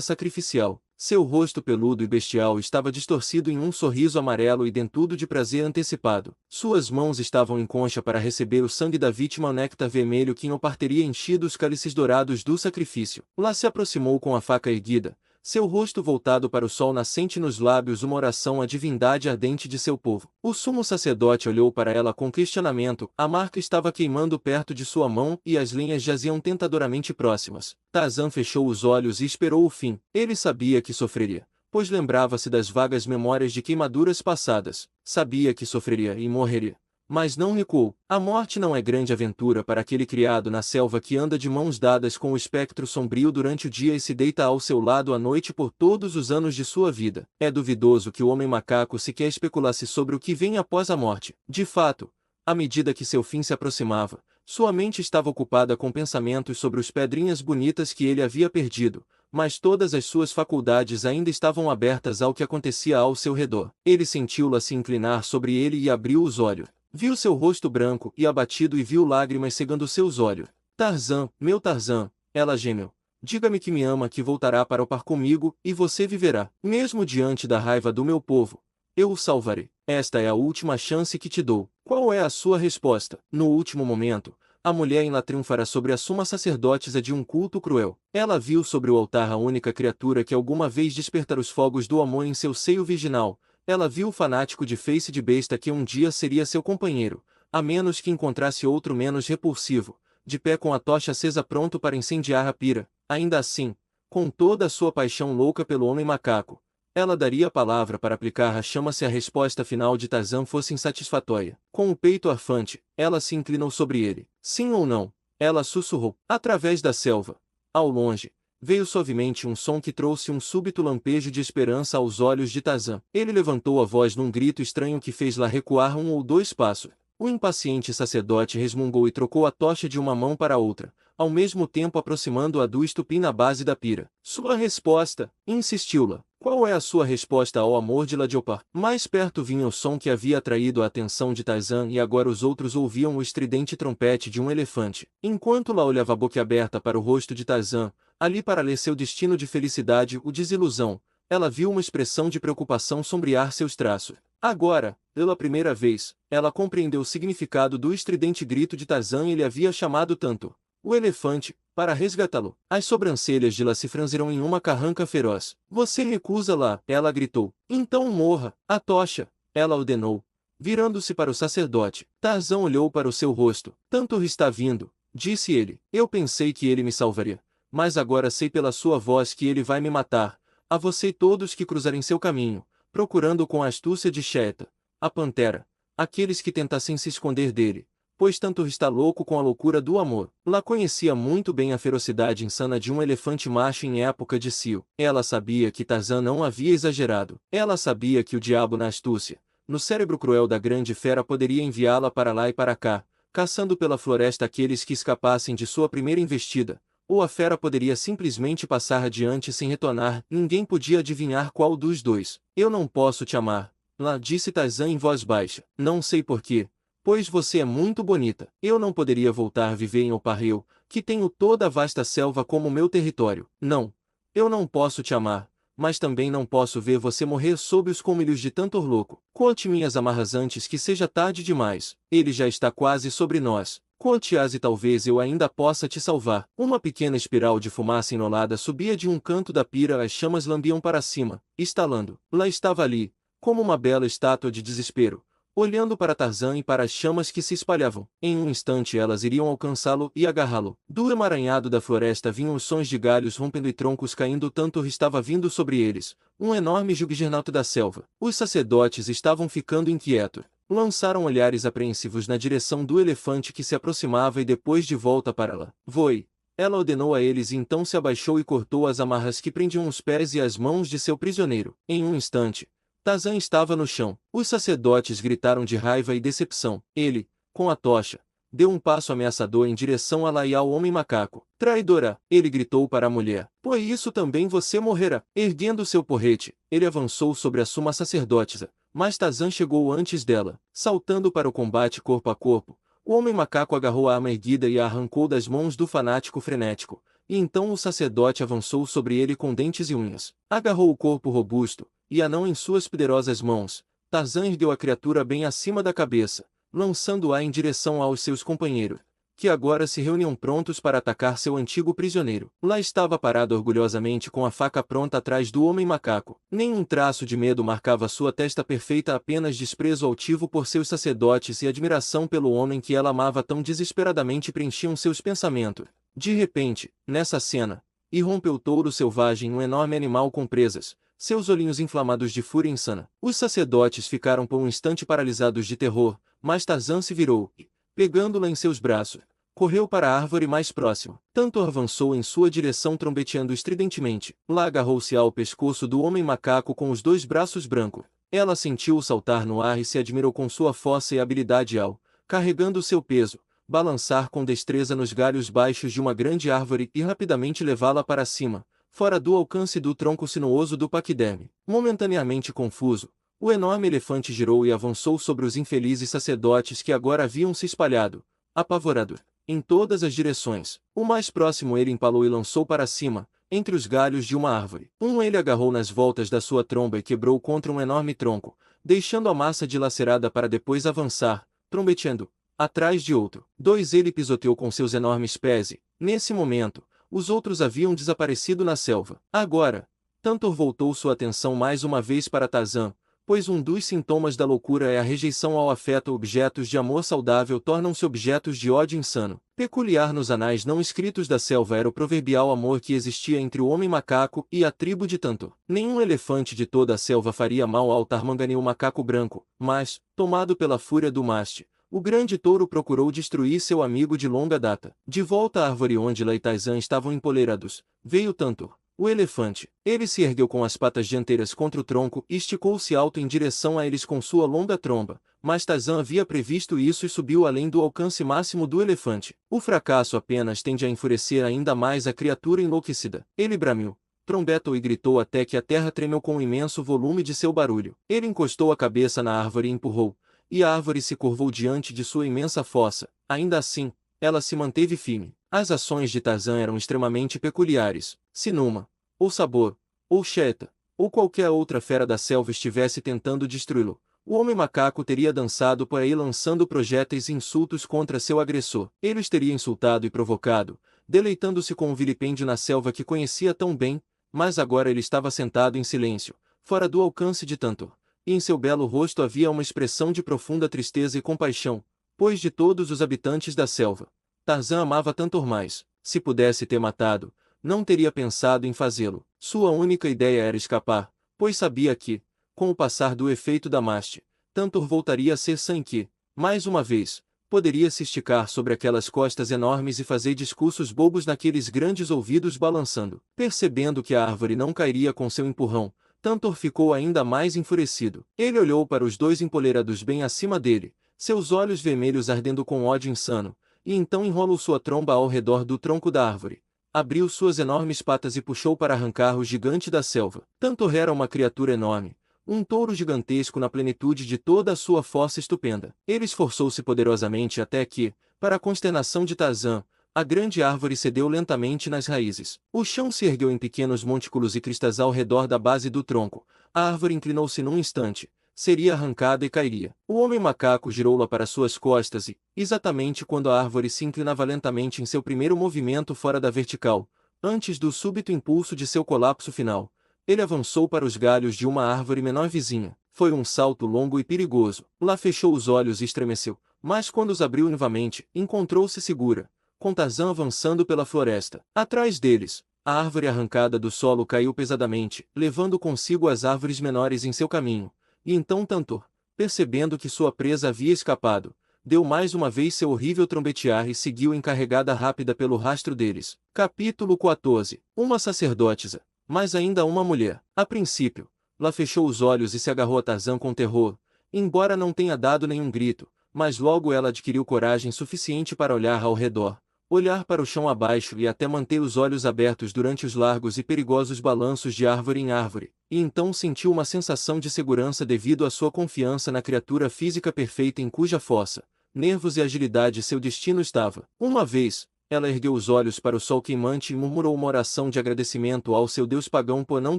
sacrificial. Seu rosto peludo e bestial estava distorcido em um sorriso amarelo e dentudo de prazer antecipado. Suas mãos estavam em concha para receber o sangue da vítima, o néctar vermelho que o teria enchido os cálices dourados do sacrifício. Lá se aproximou com a faca erguida, seu rosto voltado para o sol nascente, nos lábios uma oração à divindade ardente de seu povo. O sumo sacerdote olhou para ela com questionamento. A marca estava queimando perto de sua mão e as linhas jaziam tentadoramente próximas. Tarzan fechou os olhos e esperou o fim. Ele sabia que sofreria, pois lembrava-se das vagas memórias de queimaduras passadas. Sabia que sofreria e morreria, mas não recuou. A morte não é grande aventura para aquele criado na selva que anda de mãos dadas com o espectro sombrio durante o dia e se deita ao seu lado à noite por todos os anos de sua vida. É duvidoso que o homem macaco sequer especulasse sobre o que vem após a morte. De fato, à medida que seu fim se aproximava, sua mente estava ocupada com pensamentos sobre os pedrinhas bonitas que ele havia perdido, mas todas as suas faculdades ainda estavam abertas ao que acontecia ao seu redor. Ele sentiu-la se inclinar sobre ele e abriu os olhos. Viu seu rosto branco e abatido e viu lágrimas cegando seus olhos. Tarzan, meu Tarzan, ela gemeu. Diga-me que me ama, que voltará para o par comigo, e você viverá. Mesmo diante da raiva do meu povo, eu o salvarei. Esta é a última chance que te dou. Qual é a sua resposta? No último momento, a mulher em lá triunfará sobre a suma sacerdotisa de um culto cruel. Ela viu sobre o altar a única criatura que alguma vez despertara os fogos do amor em seu seio virginal. Ela viu o fanático de face de besta que um dia seria seu companheiro, a menos que encontrasse outro menos repulsivo, de pé com a tocha acesa pronto para incendiar a pira. Ainda assim, com toda a sua paixão louca pelo homem macaco, ela daria a palavra para aplicar a chama se a resposta final de Tarzan fosse insatisfatória. Com o peito arfante, ela se inclinou sobre ele. Sim ou não? Ela sussurrou. Através da selva, ao longe, veio suavemente um som que trouxe um súbito lampejo de esperança aos olhos de Tarzan. Ele levantou a voz num grito estranho que fez-la recuar 1 ou 2 passos. O impaciente sacerdote resmungou e trocou a tocha de uma mão para a outra, ao mesmo tempo aproximando-a do estupim na base da pira. Sua resposta, insistiu-la. Qual é a sua resposta ao amor de Ladiopar? Mais perto vinha o som que havia atraído a atenção de Tarzan e agora os outros ouviam o estridente trompete de um elefante. Enquanto lá olhava boquiaberta para o rosto de Tarzan, ali para ler seu destino de felicidade ou desilusão, ela viu uma expressão de preocupação sombrear seus traços. Agora, pela primeira vez, ela compreendeu o significado do estridente grito de Tarzan e ele havia chamado tanto o elefante para resgatá-lo. As sobrancelhas de lá se franziram em uma carranca feroz. Você recusa lá, ela gritou. Então morra. A tocha, ela ordenou, virando-se para o sacerdote. Tarzan olhou para o seu rosto. Tantor está vindo, disse ele. Eu pensei que ele me salvaria, mas agora sei pela sua voz que ele vai me matar. A você e todos que cruzarem seu caminho, procurando com a astúcia de Cheta, a pantera, aqueles que tentassem se esconder dele, pois Tantor está louco com a loucura do amor. Lá conhecia muito bem a ferocidade insana de um elefante macho em época de cio. Ela sabia que Tarzan não havia exagerado. Ela sabia que o diabo na astúcia, no cérebro cruel da grande fera, poderia enviá-la para lá e para cá, caçando pela floresta aqueles que escapassem de sua primeira investida. Ou a fera poderia simplesmente passar adiante sem retornar. Ninguém podia adivinhar qual dos dois. Eu não posso te amar, lá disse Tarzan em voz baixa. Não sei porquê, pois você é muito bonita. Eu não poderia voltar a viver em Oparreu, que tenho toda a vasta selva como meu território. Não, eu não posso te amar, mas também não posso ver você morrer sob os colmilhos de Tantor louco. Corte minhas amarras antes que seja tarde demais. Ele já está quase sobre nós. Corte-as e talvez eu ainda possa te salvar. Uma pequena espiral de fumaça enolada subia de um canto da pira, as chamas lambiam para cima, estalando. Lá estava ali, como uma bela estátua de desespero, olhando para Tarzan e para as chamas que se espalhavam. Em um instante elas iriam alcançá-lo e agarrá-lo. Do emaranhado da floresta vinham os sons de galhos rompendo e troncos caindo. Tantor estava vindo sobre eles, um enorme juggernaut da selva. Os sacerdotes estavam ficando inquietos. Lançaram olhares apreensivos na direção do elefante que se aproximava e depois de volta para ela. Voe! Ela ordenou a eles e então se abaixou e cortou as amarras que prendiam os pés e as mãos de seu prisioneiro. Em um instante, Tarzan estava no chão. Os sacerdotes gritaram de raiva e decepção. Ele, com a tocha, deu um passo ameaçador em direção a Lá e ao homem macaco. Traidora! Ele gritou para a mulher. Por isso também você morrerá. Erguendo seu porrete, ele avançou sobre a suma sacerdotisa, mas Tarzan chegou antes dela. Saltando para o combate corpo a corpo, o homem macaco agarrou a arma erguida e a arrancou das mãos do fanático frenético, e então o sacerdote avançou sobre ele com dentes e unhas. Agarrou o corpo robusto, e a não em suas poderosas mãos. Tarzan ergueu a criatura bem acima da cabeça, lançando-a em direção aos seus companheiros, que agora se reuniam prontos para atacar seu antigo prisioneiro. Lá estava parado orgulhosamente com a faca pronta atrás do homem macaco. Nenhum traço de medo marcava sua testa perfeita, apenas desprezo altivo por seus sacerdotes e admiração pelo homem que ela amava tão desesperadamente preenchiam seus pensamentos. De repente, nessa cena, irrompeu o touro selvagem, um enorme animal com presas, seus olhinhos inflamados de fúria insana. Os sacerdotes ficaram por um instante paralisados de terror, mas Tarzan se virou e, pegando-la em seus braços, correu para a árvore mais próxima. Tantor avançou em sua direção trombeteando estridentemente. Lá agarrou-se ao pescoço do homem macaco com os dois braços brancos. Ela sentiu-o saltar no ar e se admirou com sua força e habilidade ao, carregando seu peso, balançar com destreza nos galhos baixos de uma grande árvore e rapidamente levá-la para cima, fora do alcance do tronco sinuoso do paquiderme. Momentaneamente confuso, o enorme elefante girou e avançou sobre os infelizes sacerdotes que agora haviam se espalhado, apavorado, em todas as direções. O mais próximo ele empalou e lançou para cima, entre os galhos de uma árvore. Ele agarrou nas voltas da sua tromba e quebrou contra um enorme tronco, deixando a massa dilacerada para depois avançar, trombeteando, atrás de outro. Ele pisoteou com seus enormes pés e, nesse momento, os outros haviam desaparecido na selva. Agora, Tantor voltou sua atenção mais uma vez para Tarzan, pois um dos sintomas da loucura é a rejeição ao afeto. Objetos de amor saudável tornam-se objetos de ódio insano. Peculiar nos anais não escritos da selva era o proverbial amor que existia entre o homem macaco e a tribo de Tantor. Nenhum elefante de toda a selva faria mal ao Tarmangani, o macaco branco, mas, tomado pela fúria do maste, o grande touro procurou destruir seu amigo de longa data. De volta à árvore onde Lá e Tarzan estavam empoleirados, veio Tantor, o elefante. Ele se ergueu com as patas dianteiras contra o tronco e esticou-se alto em direção a eles com sua longa tromba, mas Tarzan havia previsto isso e subiu além do alcance máximo do elefante. O fracasso apenas tende a enfurecer ainda mais a criatura enlouquecida. Ele bramiu, trombetou e gritou até que a terra tremeu com o imenso volume de seu barulho. Ele encostou a cabeça na árvore e empurrou, e a árvore se curvou diante de sua imensa fossa. Ainda assim, ela se manteve firme. As ações de Tarzan eram extremamente peculiares. Se Numa, ou Sabor, ou Cheta, ou qualquer outra fera da selva estivesse tentando destruí-lo, o homem macaco teria dançado por aí lançando projéteis e insultos contra seu agressor. Ele os teria insultado e provocado, deleitando-se com o vilipêndio na selva que conhecia tão bem, mas agora ele estava sentado em silêncio, fora do alcance de Tantor, e em seu belo rosto havia uma expressão de profunda tristeza e compaixão, pois de todos os habitantes da selva, Tarzan amava Tantor mais. Se pudesse ter matado, não teria pensado em fazê-lo. Sua única ideia era escapar, pois sabia que, com o passar do efeito da maste, Tantor voltaria a ser Sankey, mais uma vez, poderia se esticar sobre aquelas costas enormes e fazer discursos bobos naqueles grandes ouvidos balançando. Percebendo que a árvore não cairia com seu empurrão, Tantor ficou ainda mais enfurecido. Ele olhou para os dois empoleirados bem acima dele, seus olhos vermelhos ardendo com ódio insano, e então enrolou sua tromba ao redor do tronco da árvore. Abriu suas enormes patas e puxou para arrancar o gigante da selva. Tantor era uma criatura enorme, um touro gigantesco na plenitude de toda a sua força estupenda. Ele esforçou-se poderosamente até que, para a consternação de Tarzan, a grande árvore cedeu lentamente nas raízes. O chão se ergueu em pequenos montículos e cristas ao redor da base do tronco. A árvore inclinou-se num instante. Seria arrancada e cairia. O homem macaco girou-la para suas costas e, exatamente quando a árvore se inclinava lentamente em seu primeiro movimento fora da vertical, antes do súbito impulso de seu colapso final, ele avançou para os galhos de uma árvore menor vizinha. Foi um salto longo e perigoso. Lá fechou os olhos e estremeceu, mas quando os abriu novamente, encontrou-se segura, com Tarzan avançando pela floresta. Atrás deles, a árvore arrancada do solo caiu pesadamente, levando consigo as árvores menores em seu caminho. E então Tantor, percebendo que sua presa havia escapado, deu mais uma vez seu horrível trombetear e seguiu encarregada rápida pelo rastro deles. Capítulo 14. Uma sacerdotisa, mas ainda uma mulher. A princípio, lá fechou os olhos e se agarrou a Tarzan com terror, embora não tenha dado nenhum grito, mas logo ela adquiriu coragem suficiente para olhar ao redor, olhar para o chão abaixo e até manter os olhos abertos durante os largos e perigosos balanços de árvore em árvore, e então sentiu uma sensação de segurança devido à sua confiança na criatura física perfeita em cuja força, nervos e agilidade seu destino estava. Uma vez, ela ergueu os olhos para o sol queimante e murmurou uma oração de agradecimento ao seu Deus pagão por não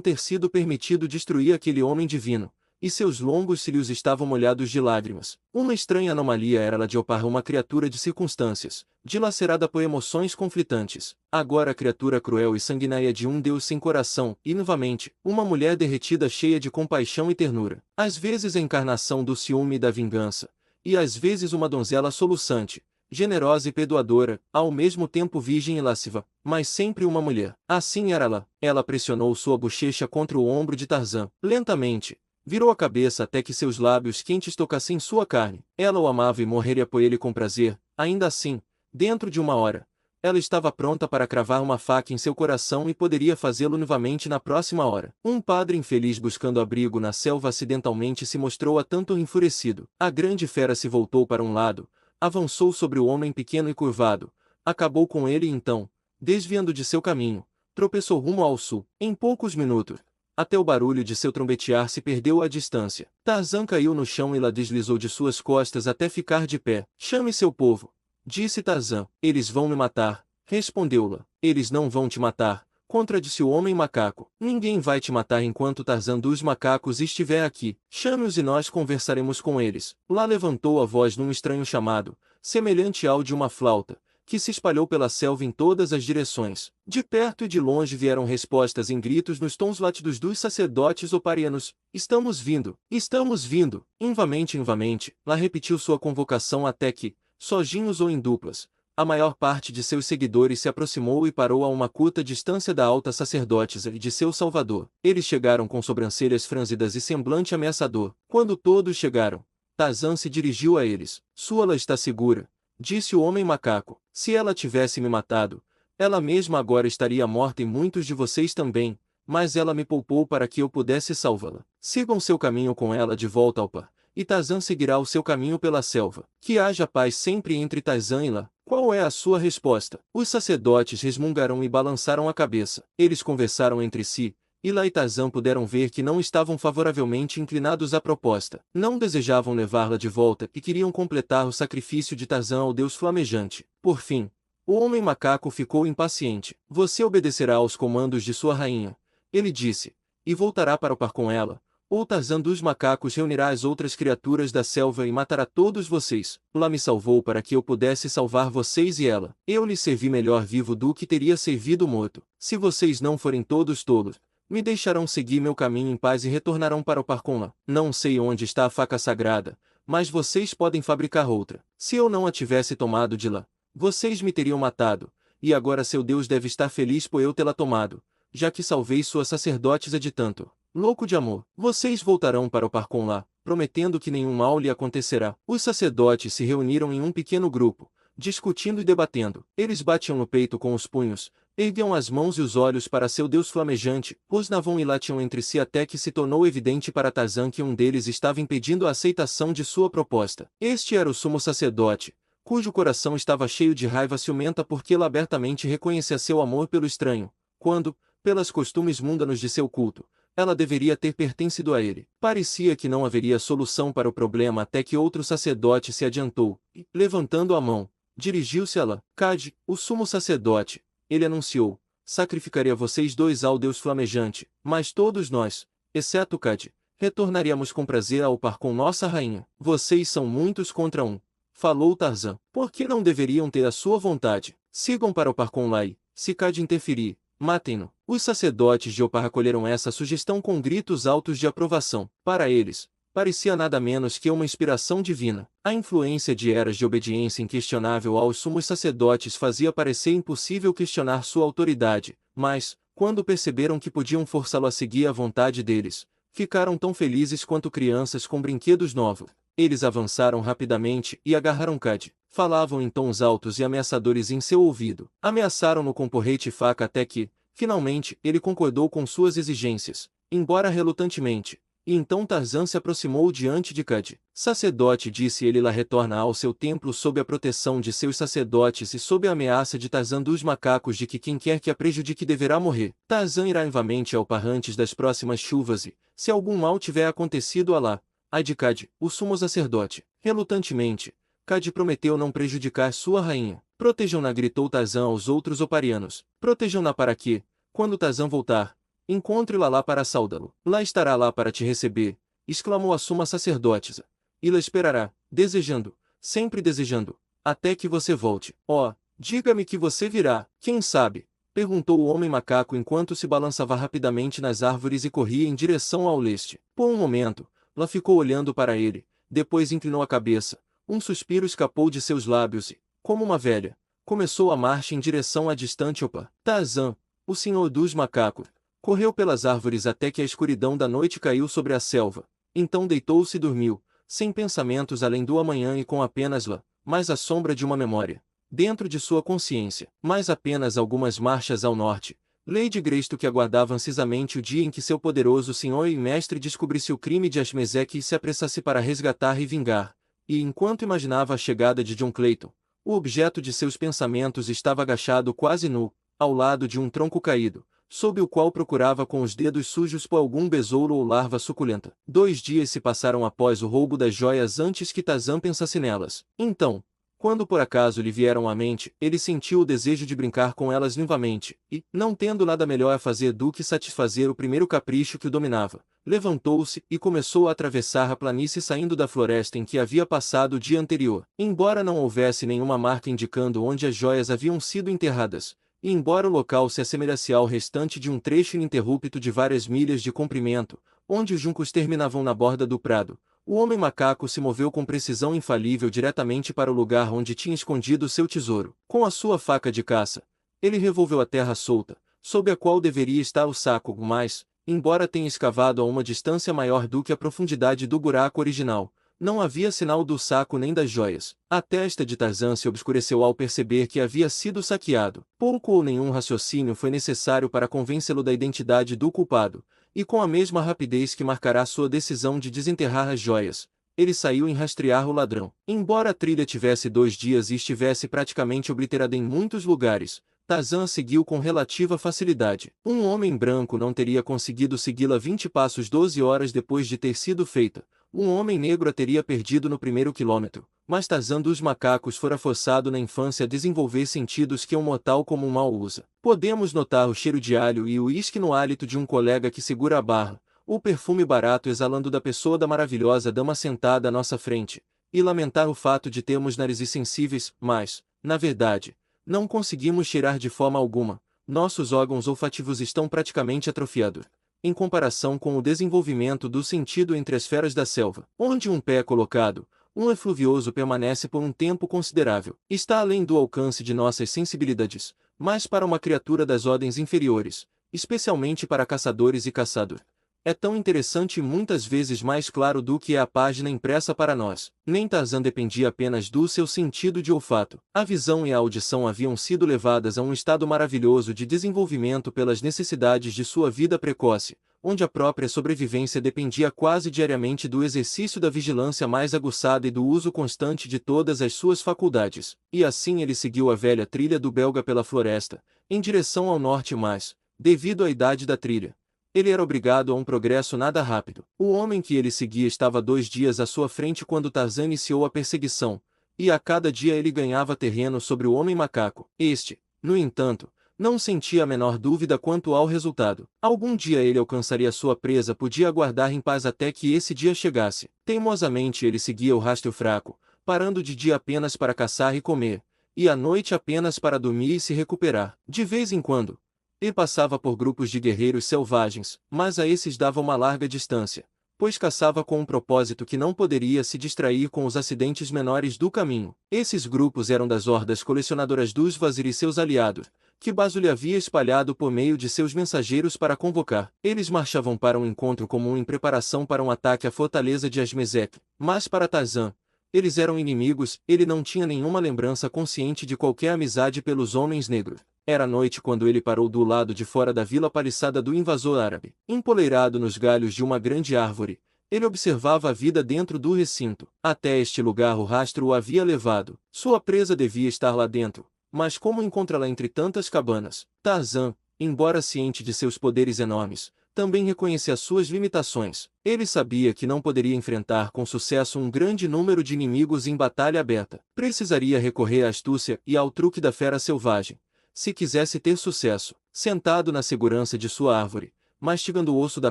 ter sido permitido destruir aquele homem divino, e seus longos cílios estavam molhados de lágrimas. Uma estranha anomalia era a de Opar, uma criatura de circunstâncias, dilacerada por emoções conflitantes. Agora a criatura cruel e sanguinária de um Deus sem coração, e novamente, uma mulher derretida cheia de compaixão e ternura. Às vezes a encarnação do ciúme e da vingança, e às vezes uma donzela soluçante, generosa e perdoadora, ao mesmo tempo virgem e lasciva, mas sempre uma mulher. Assim era ela. Ela pressionou sua bochecha contra o ombro de Tarzan. Lentamente, virou a cabeça até que seus lábios quentes tocassem sua carne. Ela o amava e morreria por ele com prazer. Ainda assim, dentro de uma hora, ela estava pronta para cravar uma faca em seu coração e poderia fazê-lo novamente na próxima hora. Um padre infeliz buscando abrigo na selva acidentalmente se mostrou a tanto enfurecido. A grande fera se voltou para um lado, avançou sobre o homem pequeno e curvado, acabou com ele e então, desviando de seu caminho, tropeçou rumo ao sul. Em poucos minutos, até o barulho de seu trombetear se perdeu à distância. Tarzan caiu no chão e lá deslizou de suas costas até ficar de pé. Chame seu povo, disse Tarzan. Eles vão me matar, respondeu-la. Eles não vão te matar, contradisse o homem macaco. Ninguém vai te matar enquanto Tarzan dos macacos estiver aqui. Chame-os e nós conversaremos com eles. Lá levantou a voz num estranho chamado, semelhante ao de uma flauta, que se espalhou pela selva em todas as direções. De perto e de longe vieram respostas em gritos nos tons látidos dos sacerdotes oparianos. Estamos vindo! Estamos vindo! Invamente, lá repetiu sua convocação até que, sozinhos ou em duplas, a maior parte de seus seguidores se aproximou e parou a uma curta distância da alta sacerdotisa e de seu salvador. Eles chegaram com sobrancelhas franzidas e semblante ameaçador. Quando todos chegaram, Tarzan se dirigiu a eles. Sua-la está segura, disse o homem macaco. Se ela tivesse me matado, ela mesma agora estaria morta e muitos de vocês também, mas ela me poupou para que eu pudesse salvá-la. Sigam seu caminho com ela de volta ao par, e Tarzan seguirá o seu caminho pela selva. Que haja paz sempre entre Tarzan e lá. Qual é a sua resposta? Os sacerdotes resmungaram e balançaram a cabeça. Eles conversaram entre si, e Lá e Tarzan puderam ver que não estavam favoravelmente inclinados à proposta. Não desejavam levá-la de volta e queriam completar o sacrifício de Tarzan ao Deus flamejante. Por fim, o homem macaco ficou impaciente. Você obedecerá aos comandos de sua rainha, ele disse, e voltará para o par com ela. Ou Tarzan dos macacos reunirá as outras criaturas da selva e matará todos vocês. Lá me salvou para que eu pudesse salvar vocês e ela. Eu lhe servi melhor vivo do que teria servido morto. Se vocês não forem todos tolos, me deixarão seguir meu caminho em paz e retornarão para o par com Lá. Não sei onde está a faca sagrada, mas vocês podem fabricar outra. Se eu não a tivesse tomado de Lá, vocês me teriam matado, e agora seu Deus deve estar feliz por eu tê-la tomado, já que salvei sua sacerdotisa de tanto louco de amor. Vocês voltarão para o par com Lá, prometendo que nenhum mal lhe acontecerá. Os sacerdotes se reuniram em um pequeno grupo, discutindo e debatendo. Eles batiam no peito com os punhos, erguiam as mãos e os olhos para seu Deus flamejante, rosnavam e latiam entre si até que se tornou evidente para Tarzan que um deles estava impedindo a aceitação de sua proposta. Este era o sumo sacerdote, cujo coração estava cheio de raiva ciumenta porque ele abertamente reconhecia seu amor pelo estranho, quando, pelas costumes mundanos de seu culto, ela deveria ter pertencido a ele. Parecia que não haveria solução para o problema até que outro sacerdote se adiantou, e, levantando a mão, dirigiu-se a Lá. Cade, o sumo sacerdote, ele anunciou, sacrificaria vocês dois ao Deus flamejante, mas todos nós, exceto Cade, retornaríamos com prazer ao par com nossa rainha. Vocês são muitos contra um, falou Tarzan. Por que não deveriam ter a sua vontade? Sigam para o par com Lá e, se Cade interferir, matem-no. Os sacerdotes de Opar acolheram essa sugestão com gritos altos de aprovação. Para eles, parecia nada menos que uma inspiração divina. A influência de eras de obediência inquestionável aos sumos sacerdotes fazia parecer impossível questionar sua autoridade, mas, quando perceberam que podiam forçá-lo a seguir a vontade deles, Ficaram tão felizes quanto crianças com brinquedos novos. Eles avançaram rapidamente e agarraram Cad. Falavam em tons altos e ameaçadores em seu ouvido. Ameaçaram-no com porrete e faca até que, finalmente, ele concordou com suas exigências, embora relutantemente. E então Tarzan se aproximou diante de Cad. Sacerdote, disse ele, lá retorna ao seu templo sob a proteção de seus sacerdotes e sob a ameaça de Tarzan dos macacos de que quem quer que a prejudique deverá morrer. Tarzan irá novamente ao par antes das próximas chuvas e, se algum mal tiver acontecido a lá, ai de Cad, o sumo sacerdote. Relutantemente, Cad prometeu não prejudicar sua rainha. Protejam-na, gritou Tarzan aos outros oparianos. Protejam-na para que, quando Tarzan voltar, encontre-la lá para saudá-lo. Lá estará lá para te receber, exclamou a suma sacerdotisa. E lá esperará, desejando, sempre desejando, até que você volte. Oh, diga-me que você virá. Quem sabe? Perguntou o homem macaco enquanto se balançava rapidamente nas árvores e corria em direção ao leste. Por um momento, lá ficou olhando para ele, depois inclinou a cabeça. Um suspiro escapou de seus lábios e, como uma velha, começou a marcha em direção à distante Opa. Tarzan, o senhor dos macacos, correu pelas árvores até que a escuridão da noite caiu sobre a selva. Então deitou-se e dormiu, sem pensamentos além do amanhã e com apenas lá, mais a sombra de uma memória, dentro de sua consciência. Mais apenas algumas marchas ao norte, Lady Greystoke aguardava ansiosamente o dia em que seu poderoso senhor e mestre descobrisse o crime de Ashmezek e se apressasse para resgatar e vingar. E enquanto imaginava a chegada de John Clayton, o objeto de seus pensamentos estava agachado quase nu, ao lado de um tronco caído, sob o qual procurava com os dedos sujos por algum besouro ou larva suculenta. 2 dias se passaram após o roubo das joias antes que Tarzan pensasse nelas. Então, quando por acaso lhe vieram à mente, ele sentiu o desejo de brincar com elas novamente, e, não tendo nada melhor a fazer do que satisfazer o primeiro capricho que o dominava, levantou-se e começou a atravessar a planície saindo da floresta em que havia passado o dia anterior. Embora não houvesse nenhuma marca indicando onde as joias haviam sido enterradas, e embora o local se assemelhasse ao restante de um trecho ininterrupto de várias milhas de comprimento, onde os juncos terminavam na borda do prado, o homem macaco se moveu com precisão infalível diretamente para o lugar onde tinha escondido seu tesouro. Com a sua faca de caça, ele revolveu a terra solta, sob a qual deveria estar o saco, mas, embora tenha escavado a uma distância maior do que a profundidade do buraco original, não havia sinal do saco nem das joias. A testa de Tarzan se obscureceu ao perceber que havia sido saqueado. Pouco ou nenhum raciocínio foi necessário para convencê-lo da identidade do culpado, e com a mesma rapidez que marcará sua decisão de desenterrar as joias, ele saiu em rastrear o ladrão. Embora a trilha tivesse 2 dias e estivesse praticamente obliterada em muitos lugares, Tarzan seguiu com relativa facilidade. Um homem branco não teria conseguido segui-la 20 passos 12 horas depois de ter sido feita. Um homem negro a teria perdido no primeiro quilômetro, mas Tarzan dos macacos fora forçado na infância a desenvolver sentidos que um mortal comum mal usa. Podemos notar o cheiro de alho e o uísque no hálito de um colega que segura a barra, o perfume barato exalando da pessoa da maravilhosa dama sentada à nossa frente, e lamentar o fato de termos narizes sensíveis, mas, na verdade, não conseguimos cheirar de forma alguma. Nossos órgãos olfativos estão praticamente atrofiados, em comparação com o desenvolvimento do sentido entre as feras da selva. Onde um pé é colocado, um efluvioso permanece por um tempo considerável. Está além do alcance de nossas sensibilidades, mas para uma criatura das ordens inferiores, especialmente para caçadores e caçador, é tão interessante e muitas vezes mais claro do que é a página impressa para nós. Nem Tarzan dependia apenas do seu sentido de olfato. A visão e a audição haviam sido levadas a um estado maravilhoso de desenvolvimento pelas necessidades de sua vida precoce, onde a própria sobrevivência dependia quase diariamente do exercício da vigilância mais aguçada e do uso constante de todas as suas faculdades. E assim ele seguiu a velha trilha do Belga pela floresta, em direção ao norte, mas, devido à idade da trilha, ele era obrigado a um progresso nada rápido. O homem que ele seguia estava 2 dias à sua frente quando Tarzan iniciou a perseguição, e a cada dia ele ganhava terreno sobre o homem macaco. Este, no entanto, não sentia a menor dúvida quanto ao resultado. Algum dia ele alcançaria sua presa, podia aguardar em paz até que esse dia chegasse. Teimosamente ele seguia o rastro fraco, parando de dia apenas para caçar e comer, e à noite apenas para dormir e se recuperar. De vez em quando, ele passava por grupos de guerreiros selvagens, mas a esses dava uma larga distância, pois caçava com um propósito que não poderia se distrair com os acidentes menores do caminho. Esses grupos eram das hordas colecionadoras dos Vazir e seus aliados, que Baso lhe havia espalhado por meio de seus mensageiros para convocar. Eles marchavam para um encontro comum em preparação para um ataque à fortaleza de Asmezek, mas para Tarzan, eles eram inimigos. Ele não tinha nenhuma lembrança consciente de qualquer amizade pelos homens negros. Era noite quando ele parou do lado de fora da vila paliçada do invasor árabe. Empoleirado nos galhos de uma grande árvore, ele observava a vida dentro do recinto. Até este lugar o rastro o havia levado. Sua presa devia estar lá dentro, mas como encontrá-la entre tantas cabanas? Tarzan, embora ciente de seus poderes enormes, também reconhecia suas limitações. Ele sabia que não poderia enfrentar com sucesso um grande número de inimigos em batalha aberta. Precisaria recorrer à astúcia e ao truque da fera selvagem, se quisesse ter sucesso. Sentado na segurança de sua árvore, mastigando o osso da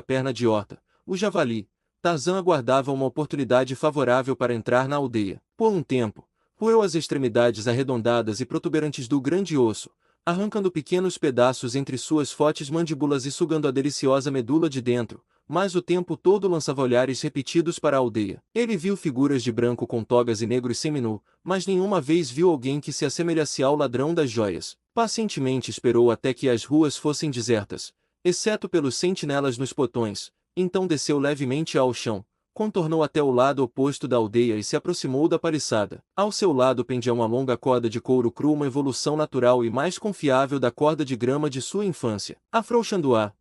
perna de Horta, o javali, Tarzan aguardava uma oportunidade favorável para entrar na aldeia. Por um tempo, roeu as extremidades arredondadas e protuberantes do grande osso, arrancando pequenos pedaços entre suas fortes mandíbulas e sugando a deliciosa medula de dentro, mas o tempo todo lançava olhares repetidos para a aldeia. Ele viu figuras de branco com togas e negros seminu, mas nenhuma vez viu alguém que se assemelhasse ao ladrão das joias. Pacientemente esperou até que as ruas fossem desertas, exceto pelos sentinelas nos portões, então desceu levemente ao chão, contornou até o lado oposto da aldeia e se aproximou da paliçada. Ao seu lado pendia uma longa corda de couro cru, uma evolução natural e mais confiável da corda de grama de sua infância. Afrouxando-a,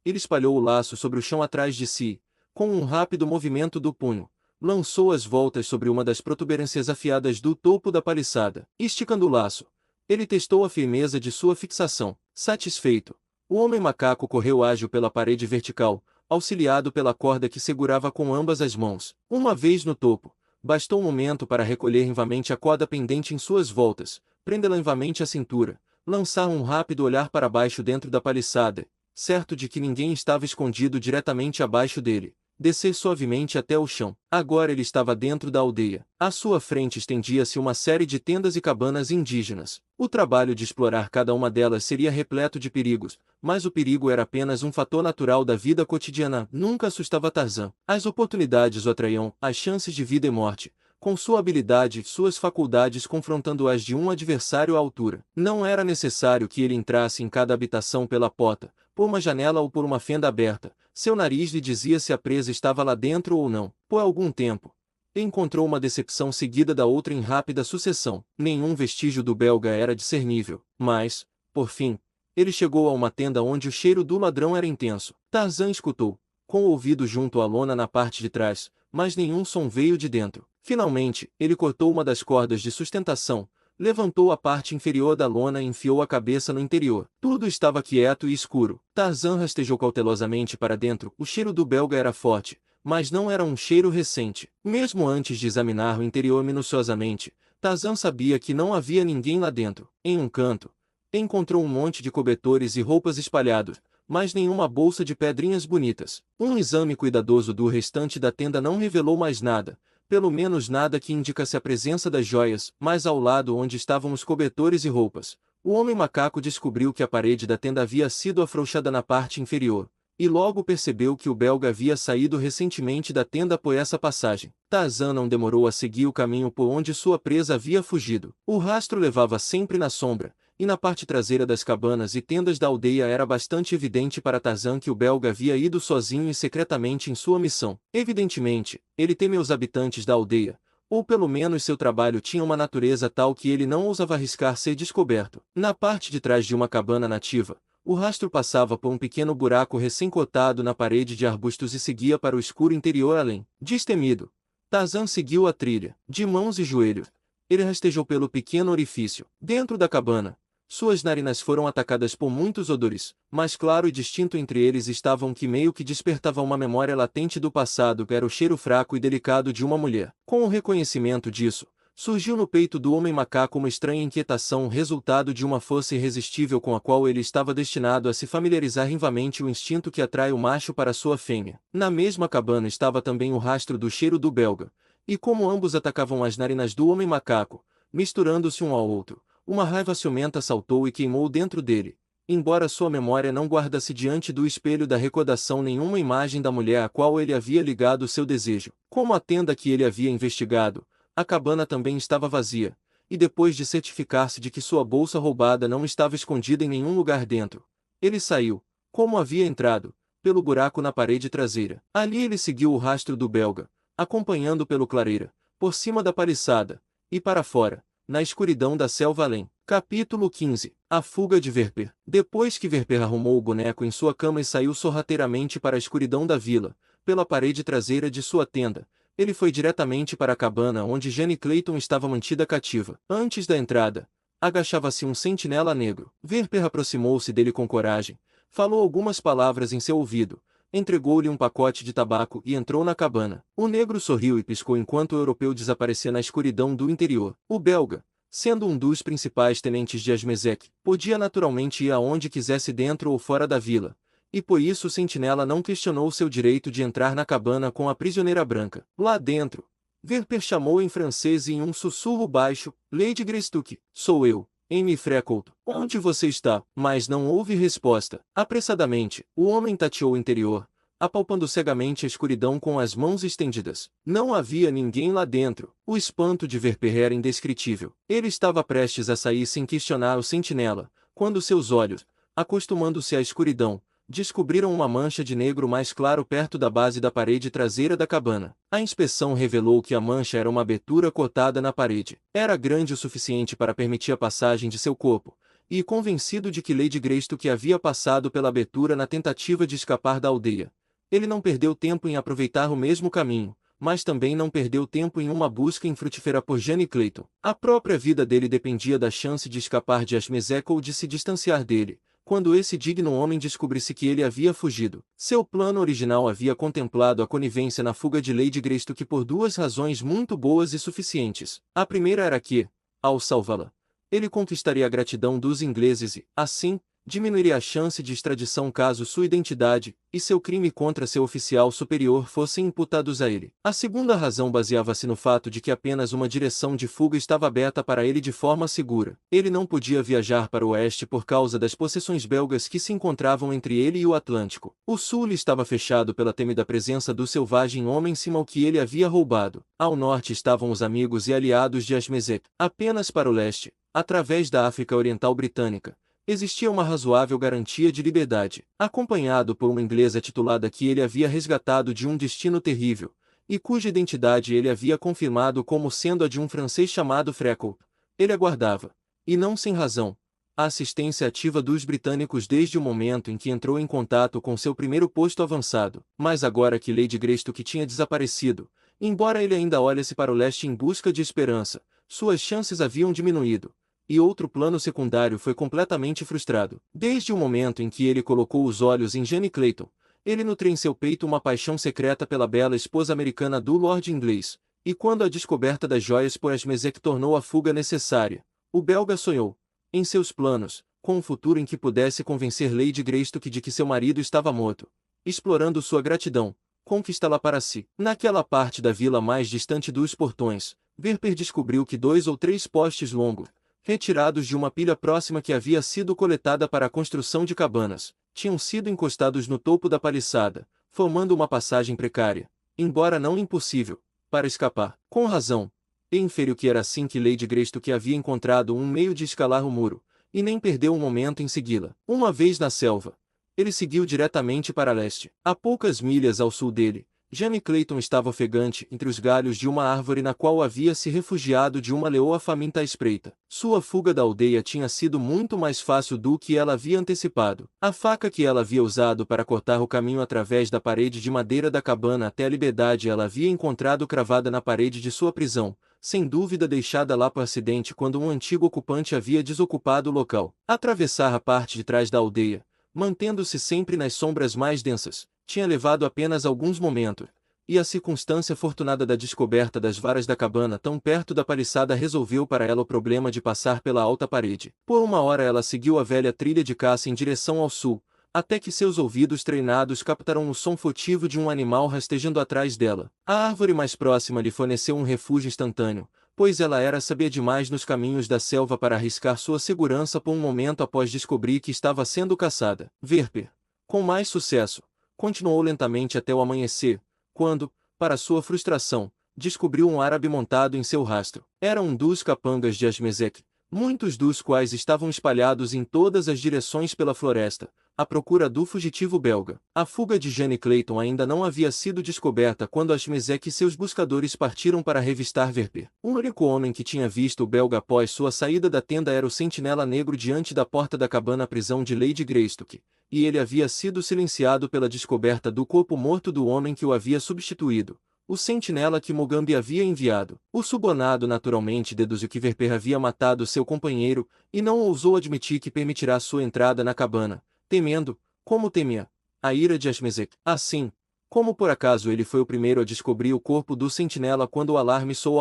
ele espalhou o laço sobre o chão atrás de si, com um rápido movimento do punho, lançou as voltas sobre uma das protuberâncias afiadas do topo da paliçada. Esticando o laço, ele testou a firmeza de sua fixação. Satisfeito, o homem macaco correu ágil pela parede vertical, auxiliado pela corda que segurava com ambas as mãos. Uma vez no topo, bastou um momento para recolher vivamente a corda pendente em suas voltas, prendê-la vivamente à cintura, lançar um rápido olhar para baixo dentro da paliçada, certo de que ninguém estava escondido diretamente abaixo dele, descer suavemente até o chão. Agora ele estava dentro da aldeia. À sua frente estendia-se uma série de tendas e cabanas indígenas. O trabalho de explorar cada uma delas seria repleto de perigos, mas o perigo era apenas um fator natural da vida cotidiana. Nunca assustava Tarzan. As oportunidades o atraíam, as chances de vida e morte, com sua habilidade e suas faculdades confrontando-as de um adversário à altura. Não era necessário que ele entrasse em cada habitação pela porta, por uma janela ou por uma fenda aberta. Seu nariz lhe dizia se a presa estava lá dentro ou não. Por algum tempo, encontrou uma decepção seguida da outra em rápida sucessão. Nenhum vestígio do belga era discernível, mas, por fim, ele chegou a uma tenda onde o cheiro do ladrão era intenso. Tarzan escutou, com o ouvido junto à lona na parte de trás, mas nenhum som veio de dentro. Finalmente, ele cortou uma das cordas de sustentação, levantou a parte inferior da lona e enfiou a cabeça no interior. Tudo estava quieto e escuro. Tarzan rastejou cautelosamente para dentro. O cheiro do belga era forte, mas não era um cheiro recente. Mesmo antes de examinar o interior minuciosamente, Tarzan sabia que não havia ninguém lá dentro. Em um canto, encontrou um monte de cobertores e roupas espalhados, mas nenhuma bolsa de pedrinhas bonitas. Um exame cuidadoso do restante da tenda não revelou mais nada, pelo menos nada que indicasse a presença das joias, mas ao lado onde estavam os cobertores e roupas, o homem macaco descobriu que a parede da tenda havia sido afrouxada na parte inferior, e logo percebeu que o belga havia saído recentemente da tenda por essa passagem. Tarzan não demorou a seguir o caminho por onde sua presa havia fugido. O rastro levava sempre na sombra, e na parte traseira das cabanas e tendas da aldeia era bastante evidente para Tarzan que o belga havia ido sozinho e secretamente em sua missão. Evidentemente, ele temia os habitantes da aldeia, ou pelo menos seu trabalho tinha uma natureza tal que ele não ousava arriscar ser descoberto. Na parte de trás de uma cabana nativa, o rastro passava por um pequeno buraco recém-cortado na parede de arbustos e seguia para o escuro interior além. Destemido, Tarzan seguiu a trilha. De mãos e joelhos, ele rastejou pelo pequeno orifício. Dentro da cabana, suas narinas foram atacadas por muitos odores, mas claro e distinto entre eles estava um que meio que despertava uma memória latente do passado, que era o cheiro fraco e delicado de uma mulher. Com o reconhecimento disso, surgiu no peito do homem macaco uma estranha inquietação, resultado de uma força irresistível com a qual ele estava destinado a se familiarizar vivamente, o instinto que atrai o macho para sua fêmea. Na mesma cabana estava também o rastro do cheiro do belga, e como ambos atacavam as narinas do homem macaco, misturando-se um ao outro, uma raiva ciumenta saltou e queimou dentro dele, embora sua memória não guardasse diante do espelho da recordação nenhuma imagem da mulher à qual ele havia ligado seu desejo. Como a tenda que ele havia investigado, a cabana também estava vazia, e depois de certificar-se de que sua bolsa roubada não estava escondida em nenhum lugar dentro, ele saiu, como havia entrado, pelo buraco na parede traseira. Ali ele seguiu o rastro do belga, acompanhando pelo clareira, por cima da paliçada, e para fora, na escuridão da selva além. Capítulo 15. A fuga de Verper. Depois que Verper arrumou o boneco em sua cama e saiu sorrateiramente para a escuridão da vila, pela parede traseira de sua tenda, ele foi diretamente para a cabana onde Jane Clayton estava mantida cativa. Antes da entrada, agachava-se um sentinela negro. Verper aproximou-se dele com coragem, falou algumas palavras em seu ouvido, entregou-lhe um pacote de tabaco e entrou na cabana. O negro sorriu e piscou enquanto o europeu desaparecia na escuridão do interior. O belga, sendo um dos principais tenentes de Asmezek, podia naturalmente ir aonde quisesse dentro ou fora da vila, e por isso o sentinela não questionou seu direito de entrar na cabana com a prisioneira branca. Lá dentro, Verper chamou em francês e em um sussurro baixo, Lady Greystoke, sou eu, Amy Freckles. Onde você está? Mas não houve resposta. Apressadamente, o homem tateou o interior, apalpando cegamente a escuridão com as mãos estendidas. Não havia ninguém lá dentro. O espanto de Verper era indescritível. Ele estava prestes a sair sem questionar o sentinela, quando seus olhos, acostumando-se à escuridão, descobriram uma mancha de negro mais claro perto da base da parede traseira da cabana. A inspeção revelou que a mancha era uma abertura cortada na parede. Era grande o suficiente para permitir a passagem de seu corpo, e convencido de que Lady Greystoke havia passado pela abertura na tentativa de escapar da aldeia, ele não perdeu tempo em aproveitar o mesmo caminho, mas também não perdeu tempo em uma busca infrutífera por Jane Clayton. A própria vida dele dependia da chance de escapar de Asmezek ou de se distanciar dele, quando esse digno homem descobrisse que ele havia fugido. Seu plano original havia contemplado a conivência na fuga de Lady Greystoke por duas razões muito boas e suficientes. A primeira era que, ao salvá-la, ele conquistaria a gratidão dos ingleses e, assim, diminuiria a chance de extradição caso sua identidade e seu crime contra seu oficial superior fossem imputados a ele. A segunda razão baseava-se no fato de que apenas uma direção de fuga estava aberta para ele de forma segura. Ele não podia viajar para o oeste por causa das possessões belgas que se encontravam entre ele e o Atlântico. O sul lhe estava fechado pela temida presença do selvagem homem cima ao que ele havia roubado. Ao norte estavam os amigos e aliados de Asmezek. Apenas para o leste, através da África Oriental Britânica, existia uma razoável garantia de liberdade. Acompanhado por uma inglesa titulada que ele havia resgatado de um destino terrível, e cuja identidade ele havia confirmado como sendo a de um francês chamado Freckles, ele aguardava, e não sem razão, a assistência ativa dos britânicos desde o momento em que entrou em contato com seu primeiro posto avançado. Mas agora que Lady Greystoke tinha desaparecido, embora ele ainda olhasse para o leste em busca de esperança, suas chances haviam diminuído, e outro plano secundário foi completamente frustrado. Desde o momento em que ele colocou os olhos em Jane Clayton, ele nutria em seu peito uma paixão secreta pela bela esposa americana do Lord inglês, e quando a descoberta das joias por Asmezek tornou a fuga necessária, o belga sonhou, em seus planos, com um futuro em que pudesse convencer Lady Greystoke de que seu marido estava morto, explorando sua gratidão, conquistá-la para si. Naquela parte da vila mais distante dos portões, Verper descobriu que 2 ou 3 postes longos, retirados de uma pilha próxima que havia sido coletada para a construção de cabanas, tinham sido encostados no topo da paliçada, formando uma passagem precária, embora não impossível, para escapar. Com razão, e inferiu que era assim que Lady Greystoke havia encontrado um meio de escalar o muro, e nem perdeu um momento em segui-la. Uma vez na selva, ele seguiu diretamente para leste. A poucas milhas ao sul dele, Jane Clayton estava ofegante entre os galhos de uma árvore na qual havia se refugiado de uma leoa faminta à espreita. Sua fuga da aldeia tinha sido muito mais fácil do que ela havia antecipado. A faca que ela havia usado para cortar o caminho através da parede de madeira da cabana até a liberdade ela havia encontrado cravada na parede de sua prisão, sem dúvida deixada lá por acidente quando um antigo ocupante havia desocupado o local. Atravessar a parte de trás da aldeia, mantendo-se sempre nas sombras mais densas, tinha levado apenas alguns momentos, e a circunstância fortunada da descoberta das varas da cabana tão perto da paliçada resolveu para ela o problema de passar pela alta parede. Por uma hora ela seguiu a velha trilha de caça em direção ao sul, até que seus ouvidos treinados captaram o som furtivo de um animal rastejando atrás dela. A árvore mais próxima lhe forneceu um refúgio instantâneo, pois ela era sabia demais nos caminhos da selva para arriscar sua segurança por um momento após descobrir que estava sendo caçada. Verper, com mais sucesso, continuou lentamente até o amanhecer, quando, para sua frustração, descobriu um árabe montado em seu rastro. Era um dos capangas de Ashmezek, muitos dos quais estavam espalhados em todas as direções pela floresta, à procura do fugitivo belga. A fuga de Jane Clayton ainda não havia sido descoberta quando Ashmezek e seus buscadores partiram para revistar Verper. O único homem que tinha visto o belga após sua saída da tenda era o sentinela negro diante da porta da cabana-prisão de Lady Greystoke, e ele havia sido silenciado pela descoberta do corpo morto do homem que o havia substituído, o sentinela que Mugambi havia enviado. O subornado naturalmente deduziu que Verper havia matado seu companheiro, e não ousou admitir que permitirá sua entrada na cabana, temendo, como temia, a ira de Ashmezek. Assim, como por acaso ele foi o primeiro a descobrir o corpo do sentinela quando o alarme soou,